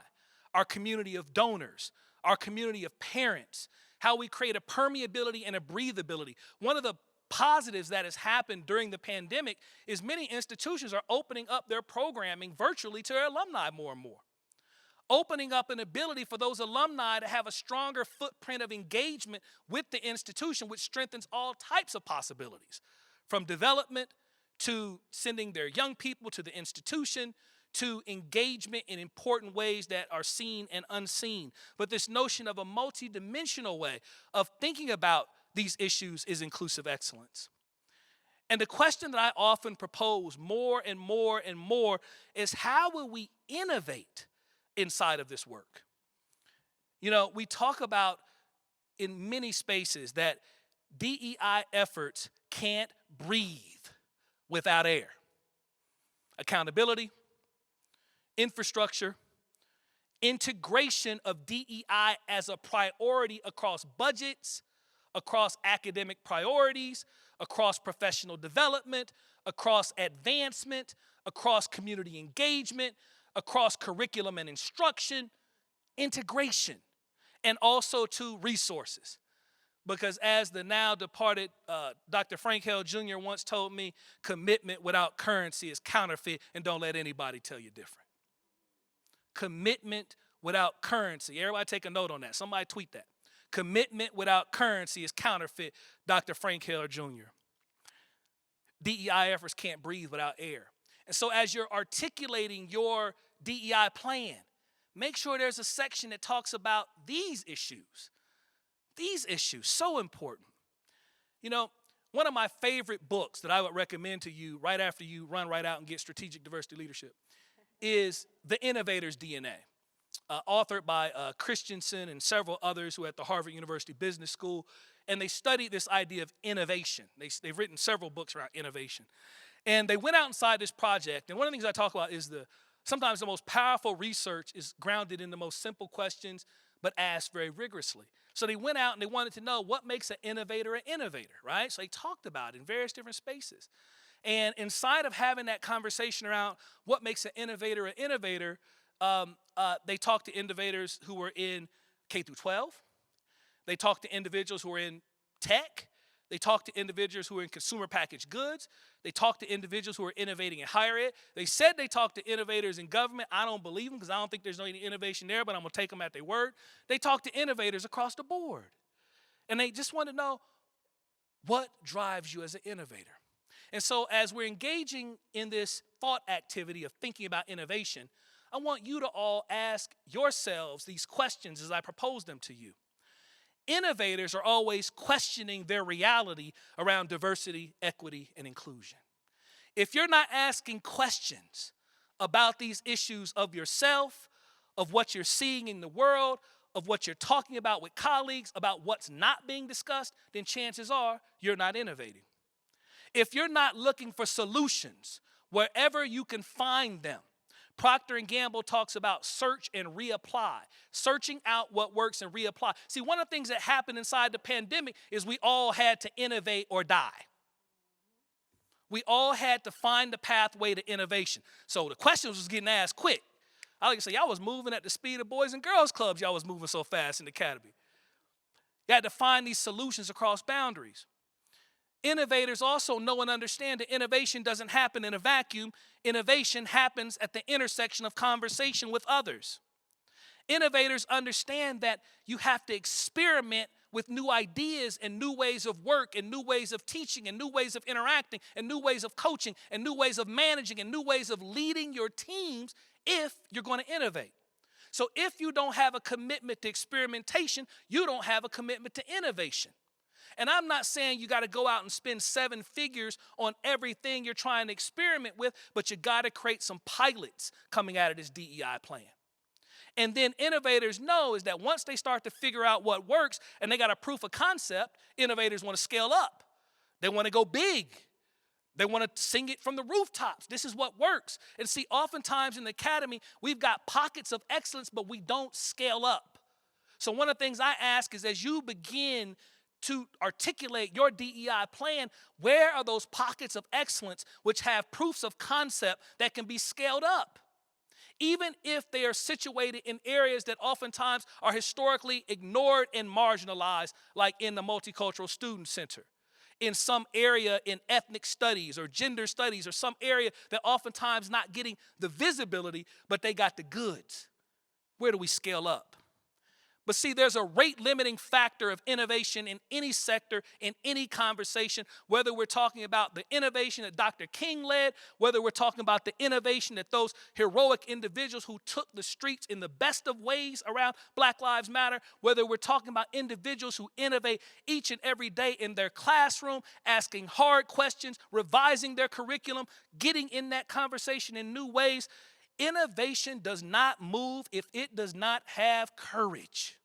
our community of donors, our community of parents, how we create a permeability and a breathability. One of the positives that has happened during the pandemic is many institutions are opening up their programming virtually to their alumni more and more. Opening up an ability for those alumni to have a stronger footprint of engagement with the institution, which strengthens all types of possibilities, from development to sending their young people to the institution, to engagement in important ways that are seen and unseen. But this notion of a multidimensional way of thinking about these issues is inclusive excellence. And the question that I often propose more and more and more is, how will we innovate inside of this work? You know, we talk about in many spaces that DEI efforts can't breathe without air. accountability, infrastructure, integration of DEI as a priority across budgets, across academic priorities, across professional development, across advancement, across community engagement, across curriculum and instruction, integration, and also to resources. Because as the now departed Dr. Frank Hale Jr. once told me, commitment without currency is counterfeit, and don't let anybody tell you different. Commitment without currency. Everybody take a note on that. Somebody tweet that. Commitment without currency is counterfeit, Dr. Frank Hale Jr. DEI efforts can't breathe without air. And so as you're articulating your DEI plan, make sure there's a section that talks about these issues. These issues, so important. You know, one of my favorite books that I would recommend to you right after you run right out and get strategic diversity leadership is The Innovator's DNA, authored by Christensen and several others who are at the Harvard University Business School. And they studied this idea of innovation. They've written several books around innovation. And they went out inside this project. And one of the things I talk about is sometimes the most powerful research is grounded in the most simple questions, but asked very rigorously. So they went out and they wanted to know what makes an innovator, right? So they talked about it in various different spaces. And inside of having that conversation around what makes an innovator, they talked to innovators who were in K through 12. They talked to individuals who were in tech. They talked to individuals who were in consumer packaged goods. They talked to individuals who were innovating in higher ed. They said they talked to innovators in government. I don't believe them because I don't think there's no innovation there, but I'm going to take them at their word. They talked to innovators across the board. And they just want to know what drives you as an innovator. And so as we're engaging in this thought activity of thinking about innovation, I want you to all ask yourselves these questions as I propose them to you. Innovators are always questioning their reality around diversity, equity, and inclusion. If you're not asking questions about these issues of yourself, of what you're seeing in the world, of what you're talking about with colleagues, about what's not being discussed, then chances are you're not innovating. If you're not looking for solutions wherever you can find them, Procter & Gamble talks about search and reapply, searching out what works and reapply. See, one of the things that happened inside the pandemic is we all had to innovate or die. We all had to find the pathway to innovation. So the questions was getting asked quick. I like to say, y'all was moving at the speed of boys and girls clubs. Y'all was moving so fast in the academy. You had to find these solutions across boundaries. Innovators also know and understand that innovation doesn't happen in a vacuum. Innovation happens at the intersection of conversation with others. Innovators understand that you have to experiment with new ideas and new ways of work and new ways of teaching and new ways of interacting and new ways of coaching and new ways of managing and new ways of leading your teams if you're going to innovate. So if you don't have a commitment to experimentation, you don't have a commitment to innovation. And I'm not saying you got to go out and spend 7 figures on everything you're trying to experiment with, but you got to create some pilots coming out of this DEI plan. And then innovators know is that once they start to figure out what works and they got a proof of concept, innovators want to scale up. They want to go big. They want to sing it from the rooftops. This is what works. And see, oftentimes in the academy, we've got pockets of excellence, but we don't scale up. So one of the things I ask is as you begin to articulate your DEI plan, where are those pockets of excellence which have proofs of concept that can be scaled up? Even if they are situated in areas that oftentimes are historically ignored and marginalized, like in the Multicultural Student Center, in some area in ethnic studies or gender studies or some area that oftentimes not getting the visibility, but they got the goods. Where do we scale up? But see, there's a rate-limiting factor of innovation in any sector, in any conversation, whether we're talking about the innovation that Dr. King led, whether we're talking about the innovation that those heroic individuals who took the streets in the best of ways around Black Lives Matter, whether we're talking about individuals who innovate each and every day in their classroom, asking hard questions, revising their curriculum, getting in that conversation in new ways. Innovation does not move if it does not have courage.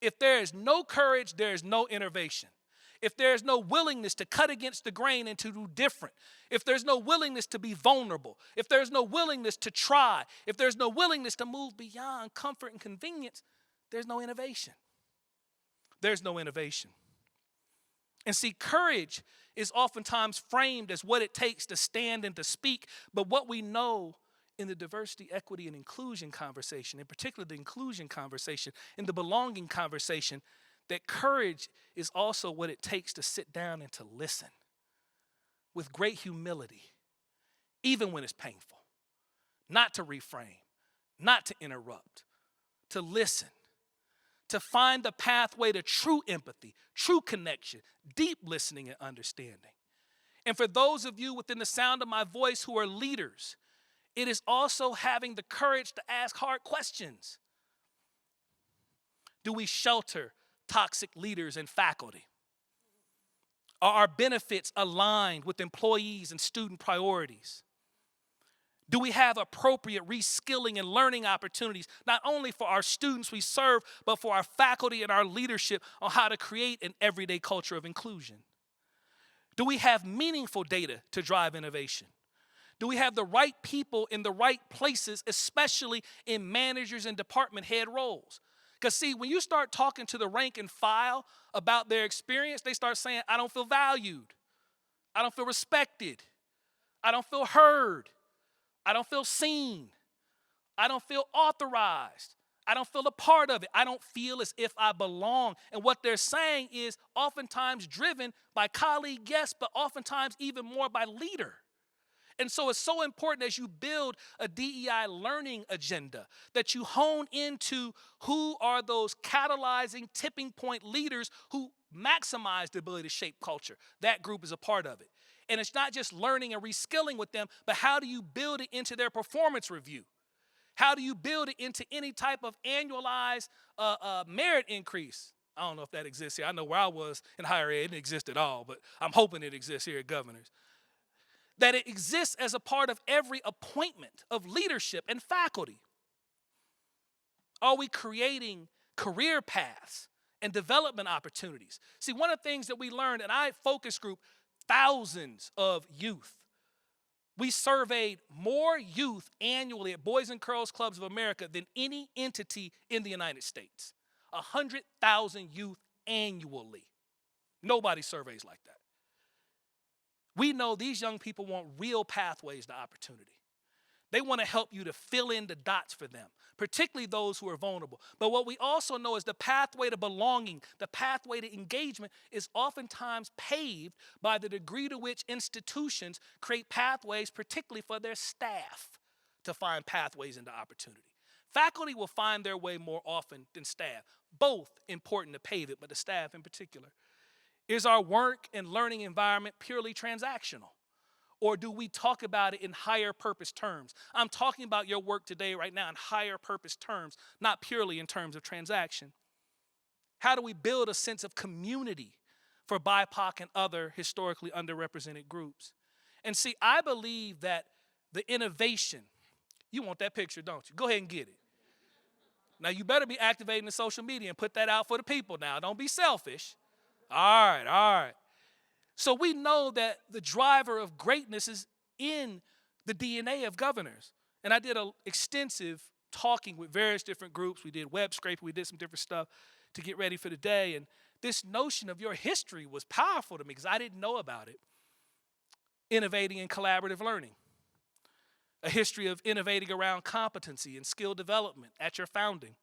If there is no courage, there is no innovation. if there's no willingness to cut against the grain and to do different, if there's no willingness to be vulnerable, if there's no willingness to try, if there's no willingness to move beyond comfort and convenience, there's no innovation. There's no innovation. And see, courage is oftentimes framed as what it takes to stand and to speak, but what we know in the diversity, equity, and inclusion conversation, in particular the inclusion conversation, in the belonging conversation, that courage is also what it takes to sit down and to listen with great humility, even when it's painful, not to reframe, not to interrupt, to listen, to find the pathway to true empathy, true connection, deep listening and understanding. And for those of you within the sound of my voice who are leaders, it is also having the courage to ask hard questions. Do we shelter toxic leaders and faculty? Are our benefits aligned with employees and student priorities? Do we have appropriate reskilling and learning opportunities, not only for our students we serve, but for our faculty and our leadership on how to create an everyday culture of inclusion? Do we have meaningful data to drive innovation? Do we have the right people in the right places, especially in managers and department head roles? Because see, when you start talking to the rank and file about their experience, they start saying, I don't feel valued. I don't feel respected. I don't feel heard. I don't feel seen. I don't feel authorized. I don't feel a part of it. I don't feel as if I belong. And what they're saying is oftentimes driven by colleague, yes, but oftentimes even more by leader. And so it's so important as you build a DEI learning agenda that you hone into who are those catalyzing tipping point leaders who maximize the ability to shape culture. That group is a part of it. And it's not just learning and reskilling with them, but how do you build it into their performance review? How do you build it into any type of annualized merit increase? I don't know if that exists here. I know where I was in higher ed, it didn't exist at all, but I'm hoping it exists here at Governors. That it exists as a part of every appointment of leadership and faculty. Are we creating career paths and development opportunities? See, one of the things that we learned, and I focus group thousands of youth. We surveyed more youth annually at Boys and Girls Clubs of America than any entity in the United States. 100,000 youth annually. Nobody surveys like that. We know these young people want real pathways to opportunity. They want to help you to fill in the dots for them, particularly those who are vulnerable. But what we also know is the pathway to belonging, the pathway to engagement is oftentimes paved by the degree to which institutions create pathways, particularly for their staff, to find pathways into opportunity. Faculty will find their way more often than staff. Both important to pave it, but the staff in particular. Is our work and learning environment purely transactional? Or do we talk about it in higher purpose terms? I'm talking about your work today right now in higher purpose terms, not purely in terms of transaction. How do we build a sense of community for BIPOC and other historically underrepresented groups? And see, I believe that the innovation, you want that picture, don't you? Go ahead and get it. Now, you better be activating the social media and put that out for the people now. Don't be selfish. All right. So we know that the driver of greatness is in the DNA of Governors. And I did an extensive talking with various different groups. We did web scraping. We did some different stuff to get ready for the day. And this notion of your history was powerful to me because I didn't know about it. Innovating in collaborative learning. A history of innovating around competency and skill development at your founding.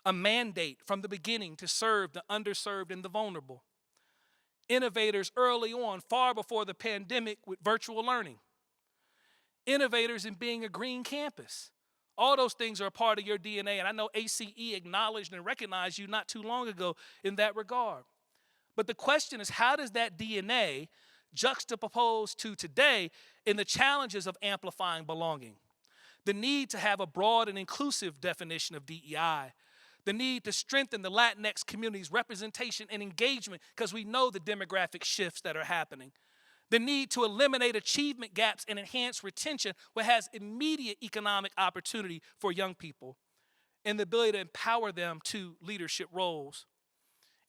A mandate from the beginning to serve the underserved and the vulnerable. Innovators early on, far before the pandemic, with virtual learning. Innovators in being a green campus. All those things are a part of your DNA, and I know ACE acknowledged and recognized you not too long ago in that regard. But the question is, how does that DNA juxtapose to today in the challenges of amplifying belonging? The need to have a broad and inclusive definition of DEI. The need to strengthen the Latinx community's representation and engagement because we know the demographic shifts that are happening. The need to eliminate achievement gaps and enhance retention, which has immediate economic opportunity for young people, and the ability to empower them to leadership roles.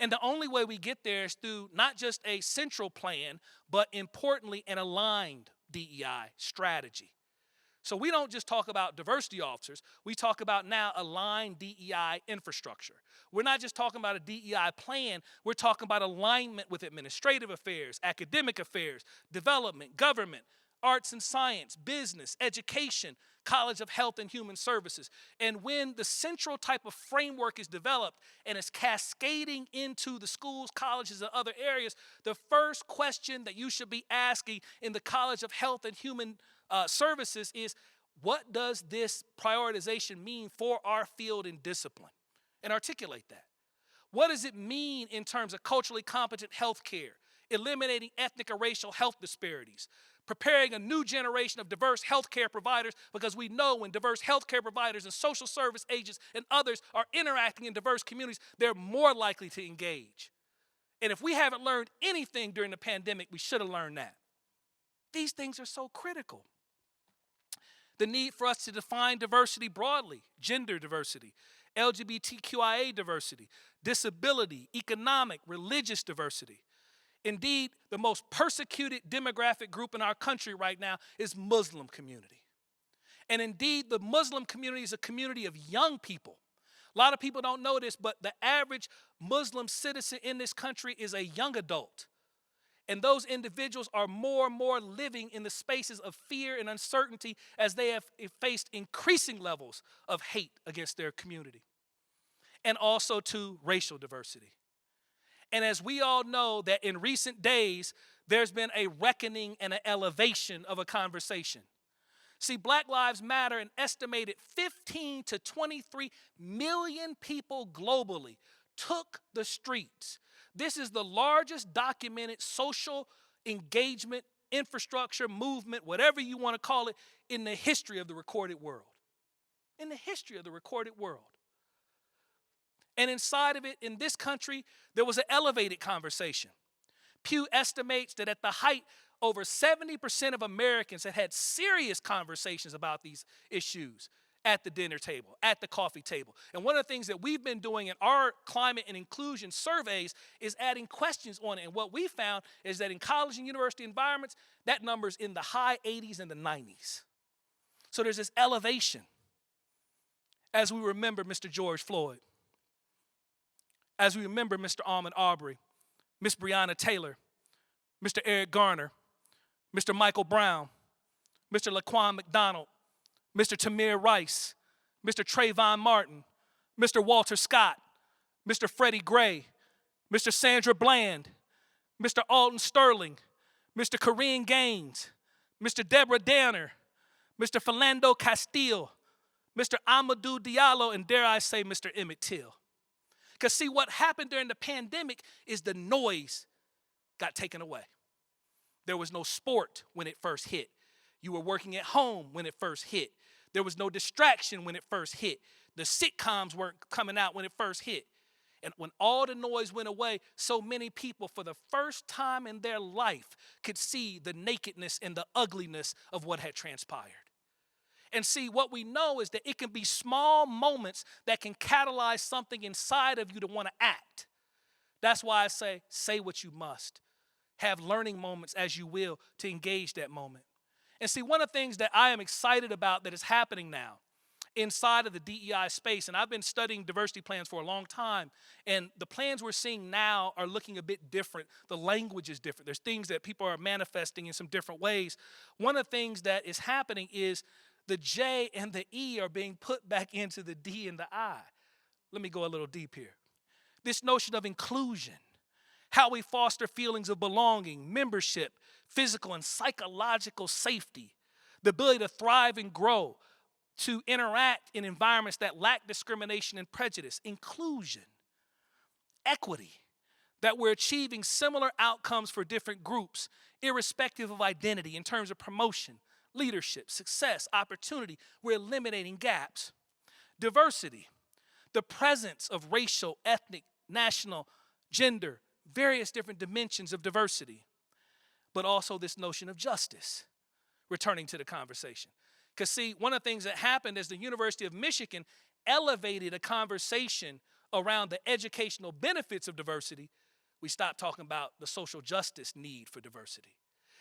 And the only way we get there is through not just a central plan, but importantly, an aligned DEI strategy. So we don't just talk about diversity officers, we talk about now aligned DEI infrastructure. We're not just talking about a DEI plan, we're talking about alignment with administrative affairs, academic affairs, development, government, arts and science, business, education, College of Health and Human Services. And when the central type of framework is developed and is cascading into the schools, colleges, and other areas, the first question that you should be asking in the College of Health and Human Services is, what does this prioritization mean for our field and discipline? And articulate that. What does it mean in terms of culturally competent health care, eliminating ethnic or racial health disparities, preparing a new generation of diverse healthcare providers, because we know when diverse healthcare providers and social service agents and others are interacting in diverse communities, they're more likely to engage. And if we haven't learned anything during the pandemic, we should have learned that. These things are so critical. The need for us to define diversity broadly, gender diversity, LGBTQIA diversity, disability, economic, religious diversity. Indeed, the most persecuted demographic group in our country right now is Muslim community. And indeed, the Muslim community is a community of young people. A lot of people don't know this, but the average Muslim citizen in this country is a young adult. And those individuals are more and more living in the spaces of fear and uncertainty as they have faced increasing levels of hate against their community. And also to racial diversity. And as we all know that in recent days, there's been a reckoning and an elevation of a conversation. See, Black Lives Matter, an estimated 15 to 23 million people globally took the streets. This is the largest documented social engagement, infrastructure, movement, whatever you want to call it, in the history of the recorded world. In the history of the recorded world. And inside of it, in this country, there was an elevated conversation. Pew estimates that at the height, over 70% of Americans had had serious conversations about these issues at the dinner table, at the coffee table. And one of the things that we've been doing in our climate and inclusion surveys is adding questions on it. And what we found is that in college and university environments, that number's in the high 80s and the 90s. So there's this elevation as we remember Mr. George Floyd, as we remember Mr. Ahmaud Arbery, Miss Breonna Taylor, Mr. Eric Garner, Mr. Michael Brown, Mr. Laquan McDonald, Mr. Tamir Rice, Mr. Trayvon Martin, Mr. Walter Scott, Mr. Freddie Gray, Mr. Sandra Bland, Mr. Alton Sterling, Mr. Corinne Gaines, Mr. Deborah Danner, Mr. Philando Castile, Mr. Amadou Diallo, and dare I say, Mr. Emmett Till. Because see, what happened during the pandemic is the noise got taken away. There was no sport when it first hit. You were working at home when it first hit. There was no distraction when it first hit. The sitcoms weren't coming out when it first hit. And when all the noise went away, so many people for the first time in their life could see the nakedness and the ugliness of what had transpired. And see, what we know is that it can be small moments that can catalyze something inside of you to want to act. That's why I say what you must. Have learning moments as you will to engage that moment. And see, one of the things that I am excited about that is happening now inside of the DEI space, and I've been studying diversity plans for a long time, and the plans we're seeing now are looking a bit different. The language is different. There's things that people are manifesting in some different ways. One of the things that is happening is the J and the E are being put back into the D and the I. Let me go a little deep here. This notion of inclusion, how we foster feelings of belonging, membership, physical and psychological safety, the ability to thrive and grow, to interact in environments that lack discrimination and prejudice, inclusion, equity, that we're achieving similar outcomes for different groups, irrespective of identity in terms of promotion, leadership, success, opportunity. We're eliminating gaps. Diversity, the presence of racial, ethnic, national, gender, various different dimensions of diversity, but also this notion of justice, returning to the conversation. Because see, one of the things that happened is the University of Michigan elevated a conversation around the educational benefits of diversity, we stop talking about the social justice need for diversity.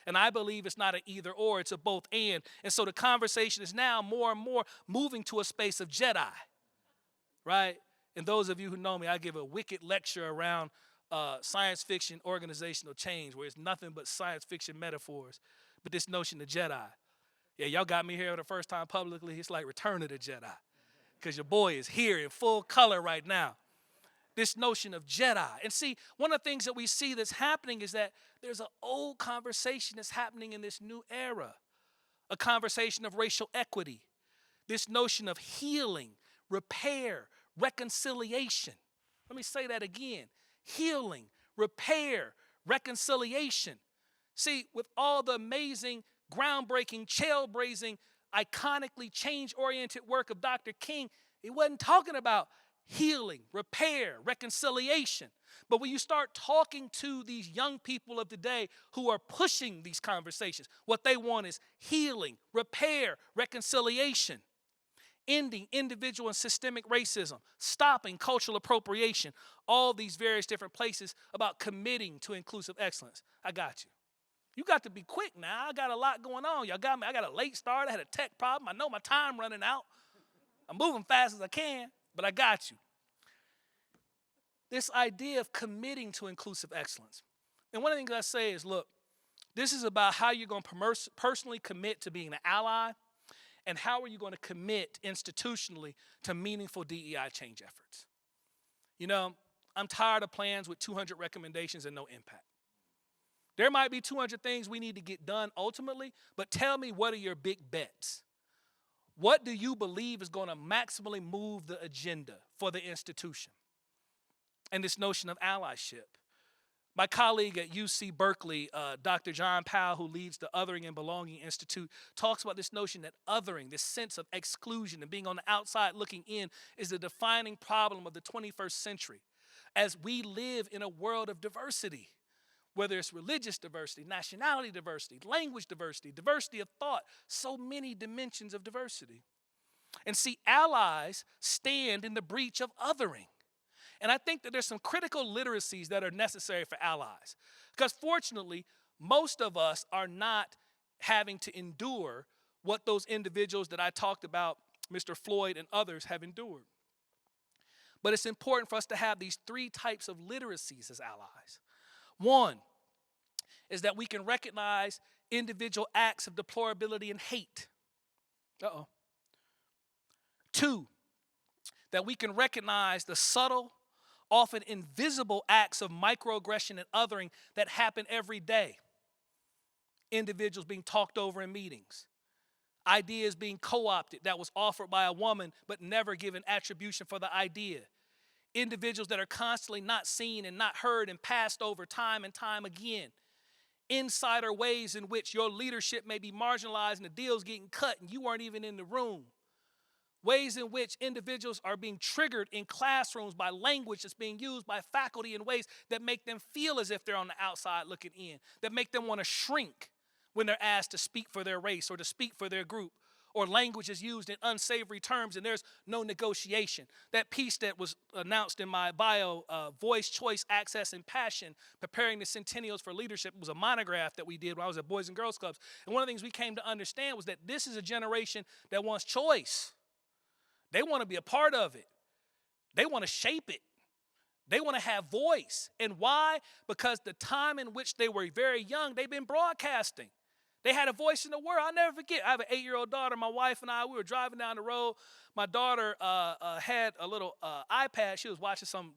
And I believe it's not an either or, it's a both and. And so the conversation is now more and more moving to a space of Jedi, right? And those of you who know me, I give a wicked lecture around science fiction organizational change, where it's nothing but science fiction metaphors. But this notion of Jedi, yeah, y'all got me here for the first time publicly. It's like Return of the Jedi, because your boy is here in full color right now. This notion of Jedi. And see, one of the things that we see that's happening is that there's an old conversation that's happening in this new era, a conversation of racial equity, this notion of healing, repair, reconciliation. Let me say that again. Healing, repair, reconciliation. See, with all the amazing, groundbreaking, trailblazing, iconically change-oriented work of Dr. King, he wasn't talking about healing, repair, reconciliation. But when you start talking to these young people of today who are pushing these conversations, what they want is healing, repair, reconciliation, ending individual and systemic racism, stopping cultural appropriation, all these various different places about committing to inclusive excellence. I got you. You got to be quick now. I got a lot going on. Y'all got me. I got a late start. I had a tech problem. I know my time running out. I'm moving fast as I can, but I got you. This idea of committing to inclusive excellence. And one of the things I say is, look, this is about how you're going to personally commit to being an ally, and how are you going to commit institutionally to meaningful DEI change efforts. You know, I'm tired of plans with 200 recommendations and no impact. There might be 200 things we need to get done ultimately, but tell me, what are your big bets? What do you believe is going to maximally move the agenda for the institution? And this notion of allyship. My colleague at UC Berkeley, Dr. John Powell, who leads the Othering and Belonging Institute, talks about this notion that othering, this sense of exclusion and being on the outside looking in, is the defining problem of the 21st century as we live in a world of diversity. Whether it's religious diversity, nationality diversity, language diversity, diversity of thought, so many dimensions of diversity. And see, allies stand in the breach of othering. And I think that there's some critical literacies that are necessary for allies. Because fortunately, most of us are not having to endure what those individuals that I talked about, Mr. Floyd and others, have endured. But it's important for us to have these three types of literacies as allies. One is that we can recognize individual acts of deplorability and hate. Two, that we can recognize the subtle, often invisible acts of microaggression and othering that happen every day. Individuals being talked over in meetings. Ideas being co-opted that was offered by a woman but never given attribution for the idea. Individuals that are constantly not seen and not heard and passed over time and time again. Insider ways in which your leadership may be marginalized and the deal's getting cut and you weren't even in the room. Ways in which individuals are being triggered in classrooms by language that's being used by faculty in ways that make them feel as if they're on the outside looking in, that make them want to shrink when they're asked to speak for their race or to speak for their group, or language is used in unsavory terms and there's no negotiation. That piece that was announced in my bio, Voice, Choice, Access, and Passion, Preparing the Centennials for Leadership, was a monograph that we did when I was at Boys and Girls Clubs. And one of the things we came to understand was that this is a generation that wants choice. They want to be a part of it. They want to shape it. They want to have voice. And why? Because the time in which they were very young, they've been broadcasting. They had a voice in the world. I'll never forget. I have an 8-year-old daughter. My wife and I, we were driving down the road. My daughter had a little iPad. She was watching some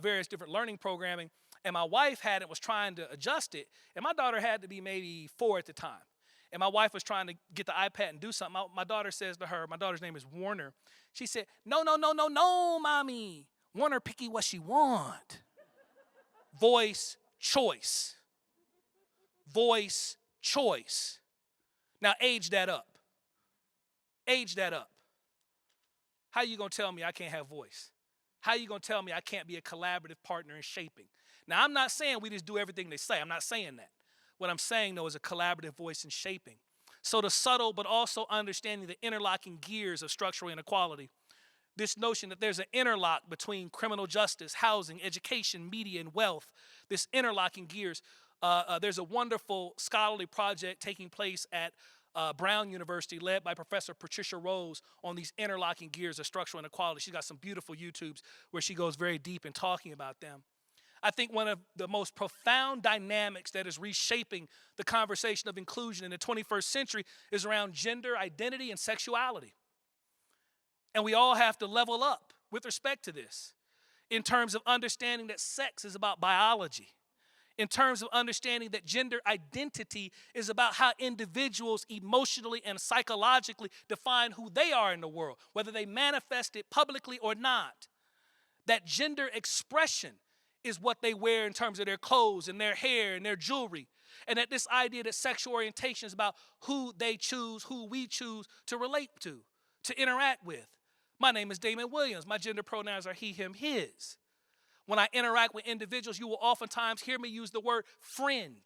various different learning programming. And my wife had it, was trying to adjust it. And my daughter had to be maybe 4 at the time. And my wife was trying to get the iPad and do something. My daughter says to her, my daughter's name is Warner. She said, no, mommy. Warner picky what she want. Voice, choice. Voice, choice. Now age that up. Age that up. How you going to tell me I can't have voice? How you going to tell me I can't be a collaborative partner in shaping? Now, I'm not saying we just do everything they say. I'm not saying that. What I'm saying, though, is a collaborative voice in shaping. So the subtle but also understanding the interlocking gears of structural inequality. This notion that there's an interlock between criminal justice, housing, education, media, and wealth, this interlocking gears. There's a wonderful scholarly project taking place at Brown University led by Professor Patricia Rose on these interlocking gears of structural inequality. She's got some beautiful YouTubes where she goes very deep in talking about them. I think one of the most profound dynamics that is reshaping the conversation of inclusion in the 21st century is around gender identity and sexuality. And we all have to level up with respect to this in terms of understanding that sex is about biology, in terms of understanding that gender identity is about how individuals emotionally and psychologically define who they are in the world, whether they manifest it publicly or not. That gender expression is what they wear in terms of their clothes and their hair and their jewelry. And that this idea that sexual orientation is about who they choose, who we choose to relate to interact with. My name is Damon Williams. My gender pronouns are he, him, his. When I interact with individuals, you will oftentimes hear me use the word friend.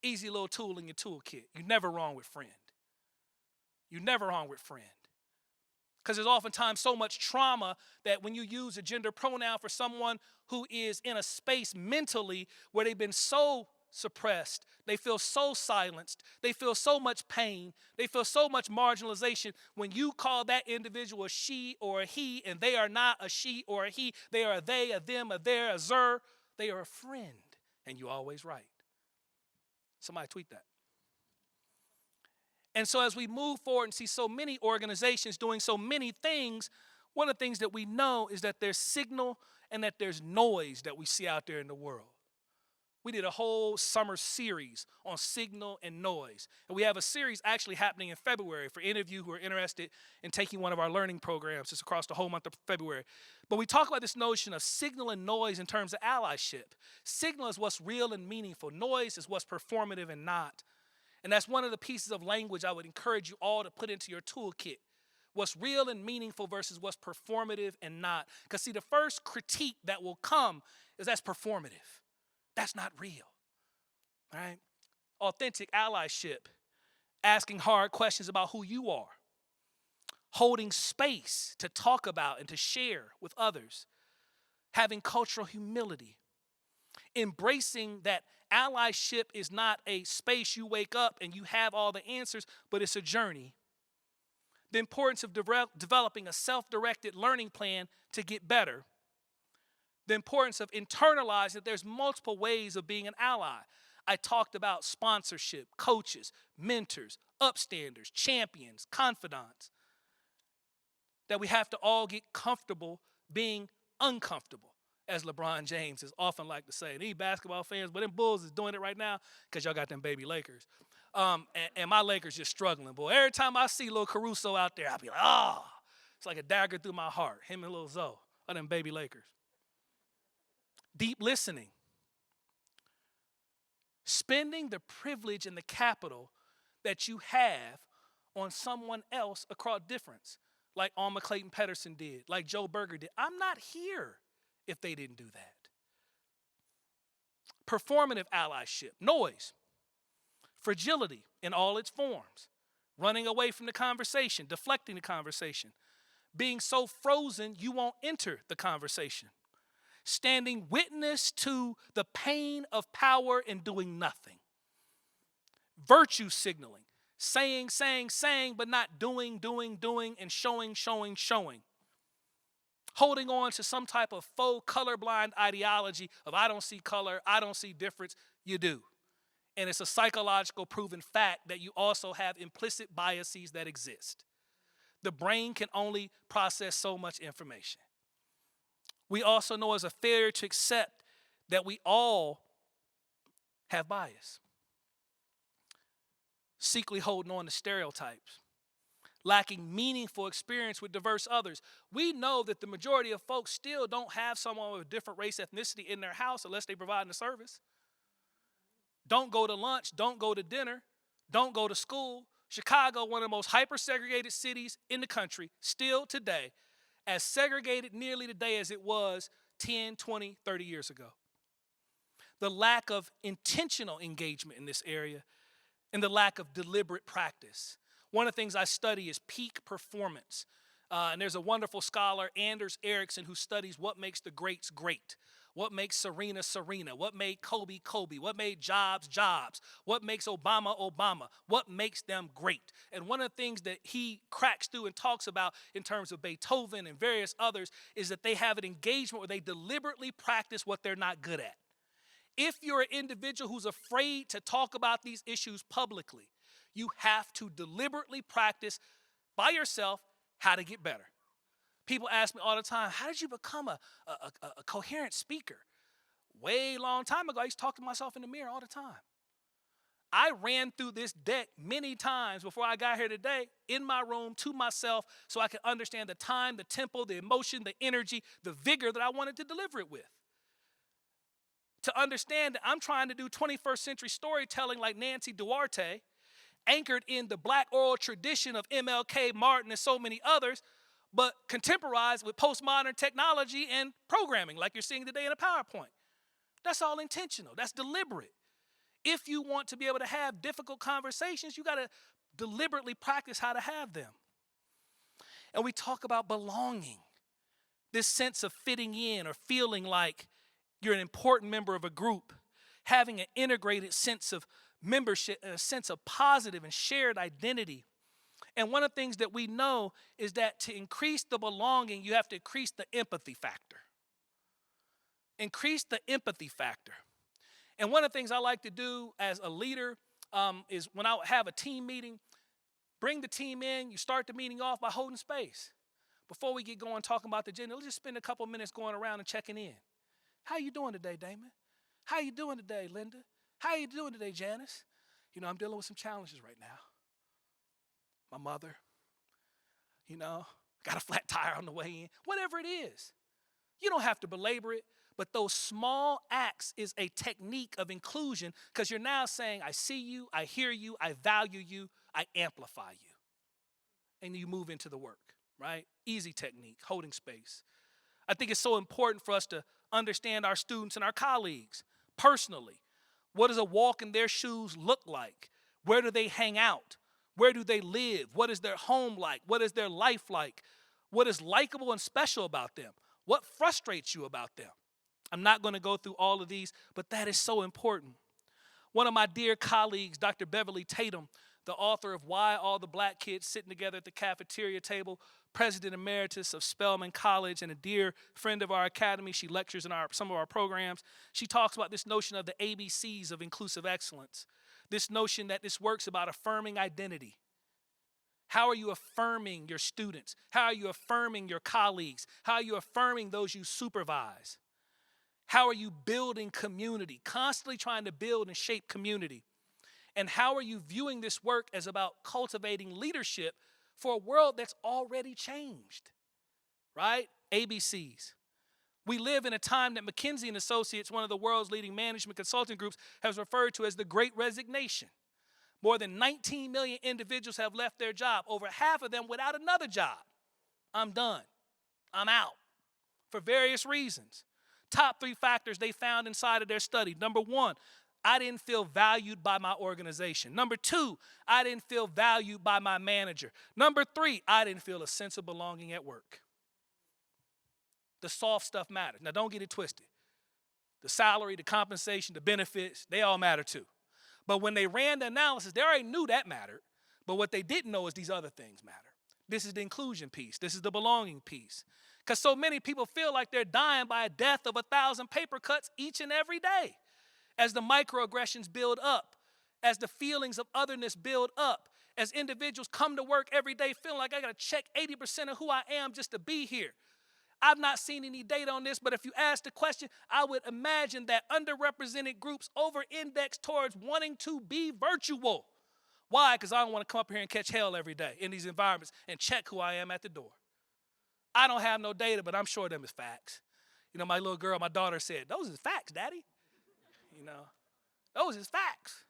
Easy little tool in your toolkit. You're never wrong with friend. You're never wrong with friend. Because there's oftentimes so much trauma that when you use a gender pronoun for someone who is in a space mentally where they've been so suppressed, they feel so silenced, they feel so much pain, they feel so much marginalization. When you call that individual a she or a he, and they are not a she or a he, they are a they, a them, a their, a zer, they are a friend, and you're always right. Somebody tweet that. And so as we move forward and see so many organizations doing so many things, one of the things that we know is that there's signal and that there's noise that we see out there in the world. We did a whole summer series on signal and noise. And we have a series actually happening in February for any of you who are interested in taking one of our learning programs. It's across the whole month of February. But we talk about this notion of signal and noise in terms of allyship. Signal is what's real and meaningful. Noise is what's performative and not. And that's one of the pieces of language I would encourage you all to put into your toolkit. What's real and meaningful versus what's performative and not. Because see, the first critique that will come is that's performative. That's not real. All right? Authentic allyship. Asking hard questions about who you are. Holding space to talk about and to share with others. Having cultural humility. Embracing that allyship is not a space you wake up and you have all the answers, but it's a journey. The importance of developing a self-directed learning plan to get better. The importance of internalizing that there's multiple ways of being an ally. I talked about sponsorship, coaches, mentors, upstanders, champions, confidants. That we have to all get comfortable being uncomfortable, as LeBron James is often like to say. And these basketball fans, but them Bulls is doing it right now because y'all got them baby Lakers. And my Lakers just struggling, boy. Every time I see little Caruso out there, I'll be like, oh, it's like a dagger through my heart. Him and little Zoe of them baby Lakers. Deep listening. Spending the privilege and the capital that you have on someone else across difference, like Alma Clayton Pedersen did, like Joe Berger did. I'm not here if they didn't do that. Performative allyship, noise, fragility in all its forms, running away from the conversation, deflecting the conversation, being so frozen you won't enter the conversation, standing witness to the pain of power and doing nothing, virtue signaling, saying, but not doing, and showing. Holding on to some type of faux colorblind ideology of I don't see color, I don't see difference. You do. And it's a psychological proven fact that you also have implicit biases that exist. The brain can only process so much information. We also know as a failure to accept that we all have bias. Secretly holding on to stereotypes. Lacking meaningful experience with diverse others. We know that the majority of folks still don't have someone with a different race, ethnicity in their house unless they provide a service. Don't go to lunch, don't go to dinner, don't go to school. Chicago, one of the most hyper-segregated cities in the country, still today, as segregated nearly today as it was 10, 20, 30 years ago. The lack of intentional engagement in this area and the lack of deliberate practice. One of the things I study is peak performance. And there's a wonderful scholar, Anders Ericsson, who studies what makes the greats great. What makes Serena Serena? What made Kobe Kobe? What made Jobs Jobs? What makes Obama Obama? What makes them great? And one of the things that he cracks through and talks about in terms of Beethoven and various others is that they have an engagement where they deliberately practice what they're not good at. If you're an individual who's afraid to talk about these issues publicly, you have to deliberately practice by yourself how to get better. People ask me all the time, how did you become a coherent speaker? Way long time ago, I used to talk to myself in the mirror all the time. I ran through this deck many times before I got here today in my room to myself so I could understand the time, the tempo, the emotion, the energy, the vigor that I wanted to deliver it with. To understand that I'm trying to do 21st century storytelling like Nancy Duarte, anchored in the black oral tradition of MLK, Martin, and so many others, but contemporized with postmodern technology and programming like you're seeing today in a PowerPoint. That's all intentional. That's deliberate. If you want to be able to have difficult conversations, you got to deliberately practice how to have them. And we talk about belonging, this sense of fitting in or feeling like you're an important member of a group, having an integrated sense of membership and a sense of positive and shared identity. And one of the things that we know is that to increase the belonging, you have to increase the empathy factor. Increase the empathy factor. And one of the things I like to do as a leader is when I have a team meeting, bring the team in, you start the meeting off by holding space. Before we get going talking about the agenda, let's just spend a couple minutes going around and checking in. How you doing today, Damon? How you doing today, Linda? How you doing today, Janice? You know, I'm dealing with some challenges right now. My mother, got a flat tire on the way in. Whatever it is. You don't have to belabor it, but those small acts is a technique of inclusion because you're now saying, I see you, I hear you, I value you, I amplify you. And you move into the work, right? Easy technique, holding space. I think it's so important for us to understand our students and our colleagues personally. What does a walk in their shoes look like? Where do they hang out? Where do they live? What is their home like? What is their life like? What is likable and special about them? What frustrates you about them? I'm not going to go through all of these, but that is so important. One of my dear colleagues, Dr. Beverly Tatum, the author of Why All the Black Kids Sitting Together at the Cafeteria Table, President Emeritus of Spelman College, and a dear friend of our academy. She lectures in some of our programs. She talks about this notion of the ABCs of inclusive excellence. This notion that this work's about affirming identity. How are you affirming your students? How are you affirming your colleagues? How are you affirming those you supervise? How are you building community? Constantly trying to build and shape community. And how are you viewing this work as about cultivating leadership for a world that's already changed? Right? ABCs. We live in a time that McKinsey & Associates, one of the world's leading management consulting groups, has referred to as the Great Resignation. More than 19 million individuals have left their job, over half of them without another job. I'm done. I'm out. For various reasons. Top 3 factors they found inside of their study. Number 1, I didn't feel valued by my organization. Number 2, I didn't feel valued by my manager. Number 3, I didn't feel a sense of belonging at work. The soft stuff matters. Now, don't get it twisted. The salary, the compensation, the benefits, they all matter too. But when they ran the analysis, they already knew that mattered. But what they didn't know is these other things matter. This is the inclusion piece. This is the belonging piece. Because so many people feel like they're dying by a death of 1,000 paper cuts each and every day. As the microaggressions build up, as the feelings of otherness build up, as individuals come to work every day feeling like I got to check 80% of who I am just to be here. I've not seen any data on this, but if you ask the question, I would imagine that underrepresented groups over-index towards wanting to be virtual. Why? Because I don't want to come up here and catch hell every day in these environments and check who I am at the door. I don't have no data, but I'm sure them is facts. My little girl, my daughter said, those is facts, Daddy. Those is facts.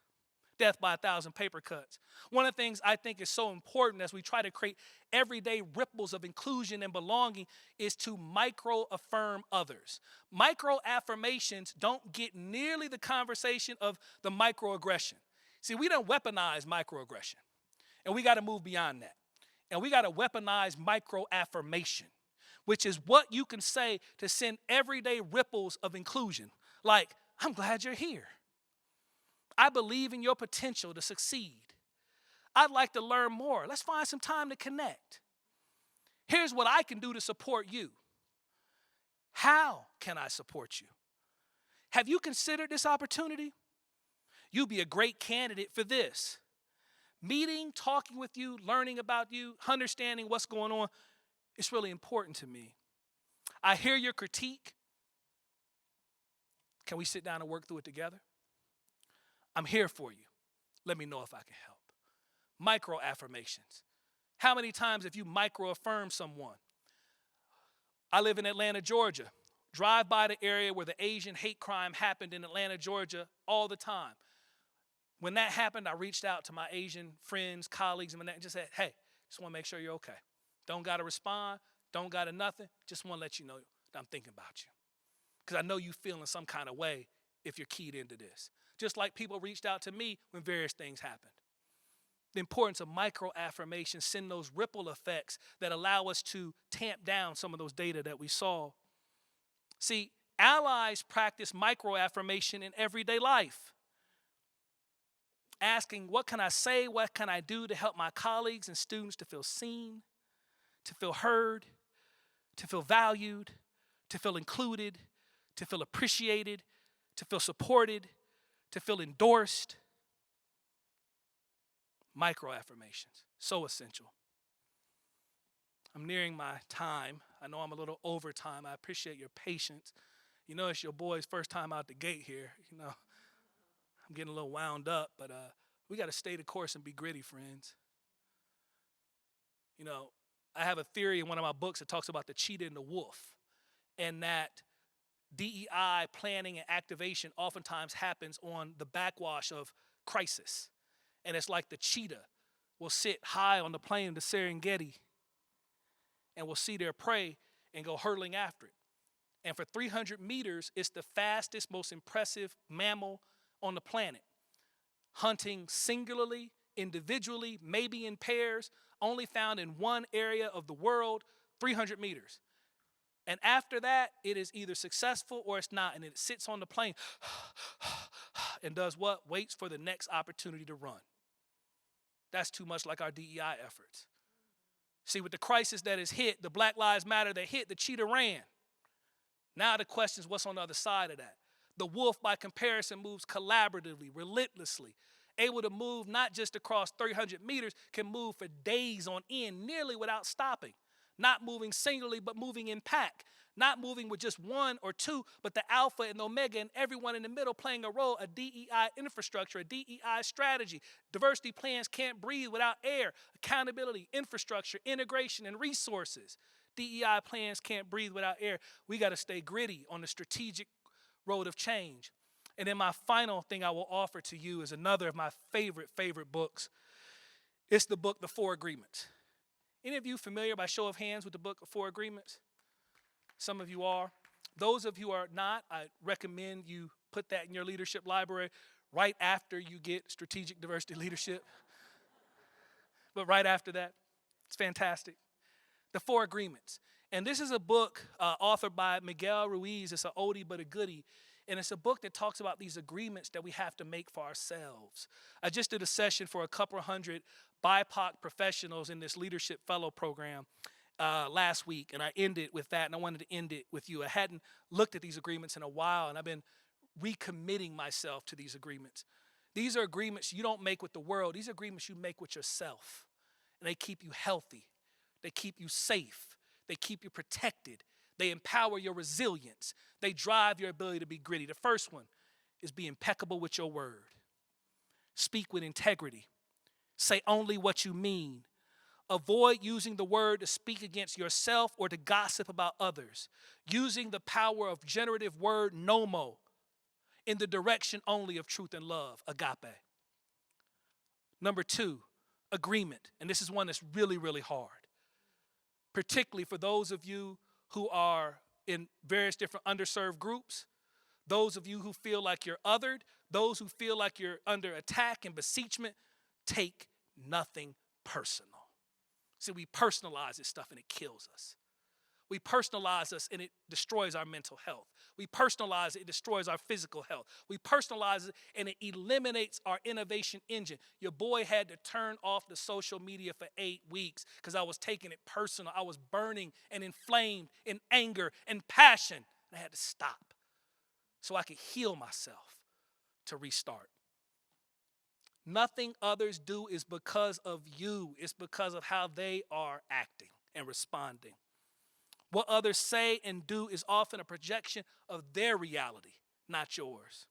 Death by 1,000 paper cuts. One of the things I think is so important as we try to create everyday ripples of inclusion and belonging is to micro-affirm others. Micro-affirmations don't get nearly the conversation of the microaggression. See, we don't weaponize microaggression, and we got to move beyond that. And we got to weaponize micro affirmation, which is what you can say to send everyday ripples of inclusion. Like, I'm glad you're here. I believe in your potential to succeed. I'd like to learn more. Let's find some time to connect. Here's what I can do to support you. How can I support you? Have you considered this opportunity? You'd be a great candidate for this. Meeting, talking with you, learning about you, understanding what's going on, it's really important to me. I hear your critique. Can we sit down and work through it together? I'm here for you. Let me know if I can help. Micro affirmations. How many times have you micro affirmed someone? I live in Atlanta, Georgia. Drive by the area where the Asian hate crime happened in Atlanta, Georgia all the time. When that happened, I reached out to my Asian friends, colleagues, and just said, hey, just want to make sure you're okay. Don't got to respond. Don't got to nothing. Just want to let you know that I'm thinking about you. Because I know you feeling some kind of way if you're keyed into this. Just like people reached out to me when various things happened. The importance of micro affirmations send those ripple effects that allow us to tamp down some of those data that we saw. See, allies practice micro affirmation in everyday life. Asking, what can I say? What can I do to help my colleagues and students to feel seen, to feel heard, to feel valued, to feel included, to feel appreciated, to feel supported, to feel endorsed? Micro affirmations, so essential. I'm nearing my time. I know I'm a little over time. I appreciate your patience. You know, it's your boy's first time out the gate here. You know, I'm getting a little wound up, but we got to stay the course and be gritty, friends. You know, I have a theory in one of my books that talks about the cheetah and the wolf, and that DEI planning and activation oftentimes happens on the backwash of crisis. And it's like the cheetah will sit high on the plain of the Serengeti and will see their prey and go hurtling after it. And for 300 meters, it's the fastest, most impressive mammal on the planet. Hunting singularly, individually, maybe in pairs, only found in one area of the world, 300 meters. And after that, it is either successful or it's not. And it sits on the plane and does what? Waits for the next opportunity to run. That's too much like our DEI efforts. See, with the crisis that is hit, the Black Lives Matter that hit, the cheetah ran. Now the question is what's on the other side of that? The wolf, by comparison, moves collaboratively, relentlessly, able to move not just across 300 meters, can move for days on end, nearly without stopping. Not moving singularly, but moving in pack. Not moving with just one or two, but the alpha and omega and everyone in the middle playing a role, a DEI infrastructure, a DEI strategy. Diversity plans can't breathe without air, accountability, infrastructure, integration, and resources. DEI plans can't breathe without air. We got to stay gritty on the strategic road of change. And then my final thing I will offer to you is another of my favorite books. It's the book, The Four Agreements. Any of you familiar by show of hands with the book of Four Agreements? Some of you are. Those of you who are not, I recommend you put that in your leadership library right after you get strategic diversity leadership. But right after that, it's fantastic. The Four Agreements. And this is a book authored by Miguel Ruiz. It's an oldie but a goodie. And it's a book that talks about these agreements that we have to make for ourselves. I just did a session for a couple of hundred BIPOC professionals in this Leadership Fellow program last week, and I ended with that, and I wanted to end it with you. I hadn't looked at these agreements in a while, and I've been recommitting myself to these agreements. These are agreements you don't make with the world. These are agreements you make with yourself, and they keep you healthy. They keep you safe. They keep you protected. They empower your resilience. They drive your ability to be gritty. The first one is be impeccable with your word. Speak with integrity. Say only what you mean. Avoid using the word to speak against yourself or to gossip about others. Using the power of generative word nomo in the direction only of truth and love, agape. Number two, agreement. And this is one that's really, really hard. Particularly for those of you who are in various different underserved groups, those of you who feel like you're othered, those who feel like you're under attack and beseechment, take nothing personal. See, we personalize this stuff and it kills us. We personalize us and it destroys our mental health. We personalize it, it destroys our physical health. We personalize it and it eliminates our innovation engine. Your boy had to turn off the social media for 8 weeks because I was taking it personal. I was burning and inflamed in anger and passion. And I had to stop so I could heal myself to restart. Nothing others do is because of you. It's because of how they are acting and responding. What others say and do is often a projection of their reality, not yours.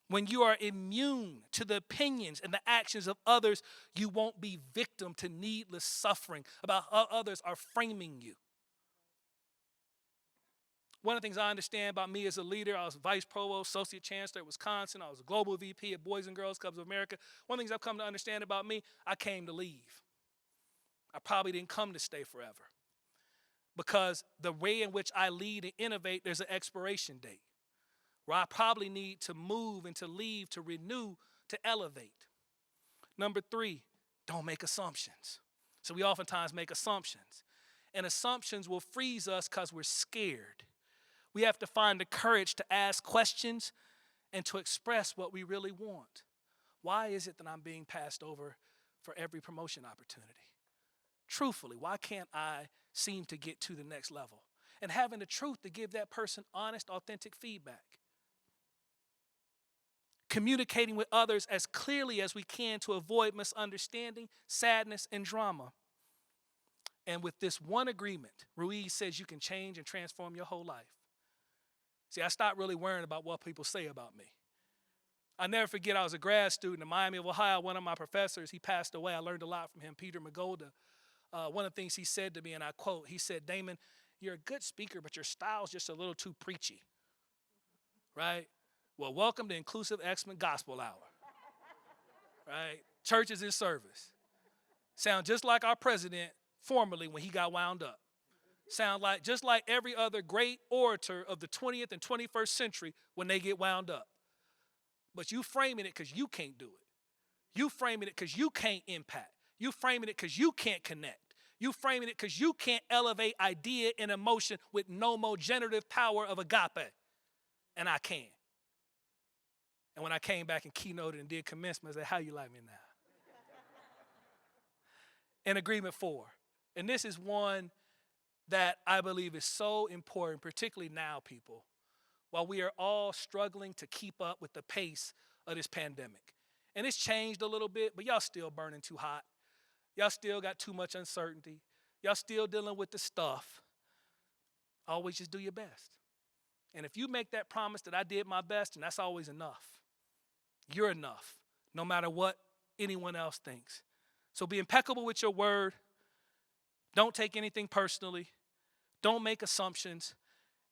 When you are immune to the opinions and the actions of others, you won't be victim to needless suffering about how others are framing you. One of the things I understand about me as a leader, I was vice provost, associate chancellor at Wisconsin. I was a global VP at Boys and Girls Clubs of America. One of the things I've come to understand about me, I came to leave. I probably didn't come to stay forever. Because the way in which I lead and innovate, there's an expiration date where I probably need to move and to leave, to renew, to elevate. Number 3, don't make assumptions. So we oftentimes make assumptions. And assumptions will freeze us because we're scared. We have to find the courage to ask questions and to express what we really want. Why is it that I'm being passed over for every promotion opportunity? Truthfully, why can't I seem to get to the next level? And having the truth to give that person honest, authentic feedback. Communicating with others as clearly as we can to avoid misunderstanding, sadness, and drama. And with this one agreement, Ruiz says you can change and transform your whole life. See, I stopped really worrying about what people say about me. I never forget, I was a grad student in Miami of Ohio. One of my professors, he passed away. I learned a lot from him, Peter Magolda. One of the things he said to me, and I quote, he said, "Damon, you're a good speaker, but your style's just a little too preachy." Right? Well, welcome to Inclusive Excellent Gospel Hour. Right? Church is in service. Sound just like our president formerly when he got wound up. Sound like just like every other great orator of the 20th and 21st century when they get wound up. But you framing it because you can't do it. You framing it because you can't impact. You framing it because you can't connect. You framing it because you can't elevate idea and emotion with no more generative power of agape. And I can. And when I came back and keynoted and did commencement, I said, "How you like me now?" And agreement 4. And this is one that I believe is so important, particularly now, people, while we are all struggling to keep up with the pace of this pandemic. And it's changed a little bit, but y'all still burning too hot. Y'all still got too much uncertainty. Y'all still dealing with the stuff. Always just do your best. And if you make that promise that I did my best, and that's always enough. You're enough, no matter what anyone else thinks. So be impeccable with your word. Don't take anything personally. Don't make assumptions.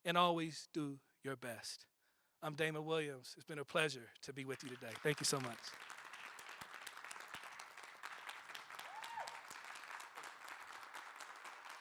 And always do your best. I'm Damon Williams. It's been a pleasure to be with you today. Thank you so much.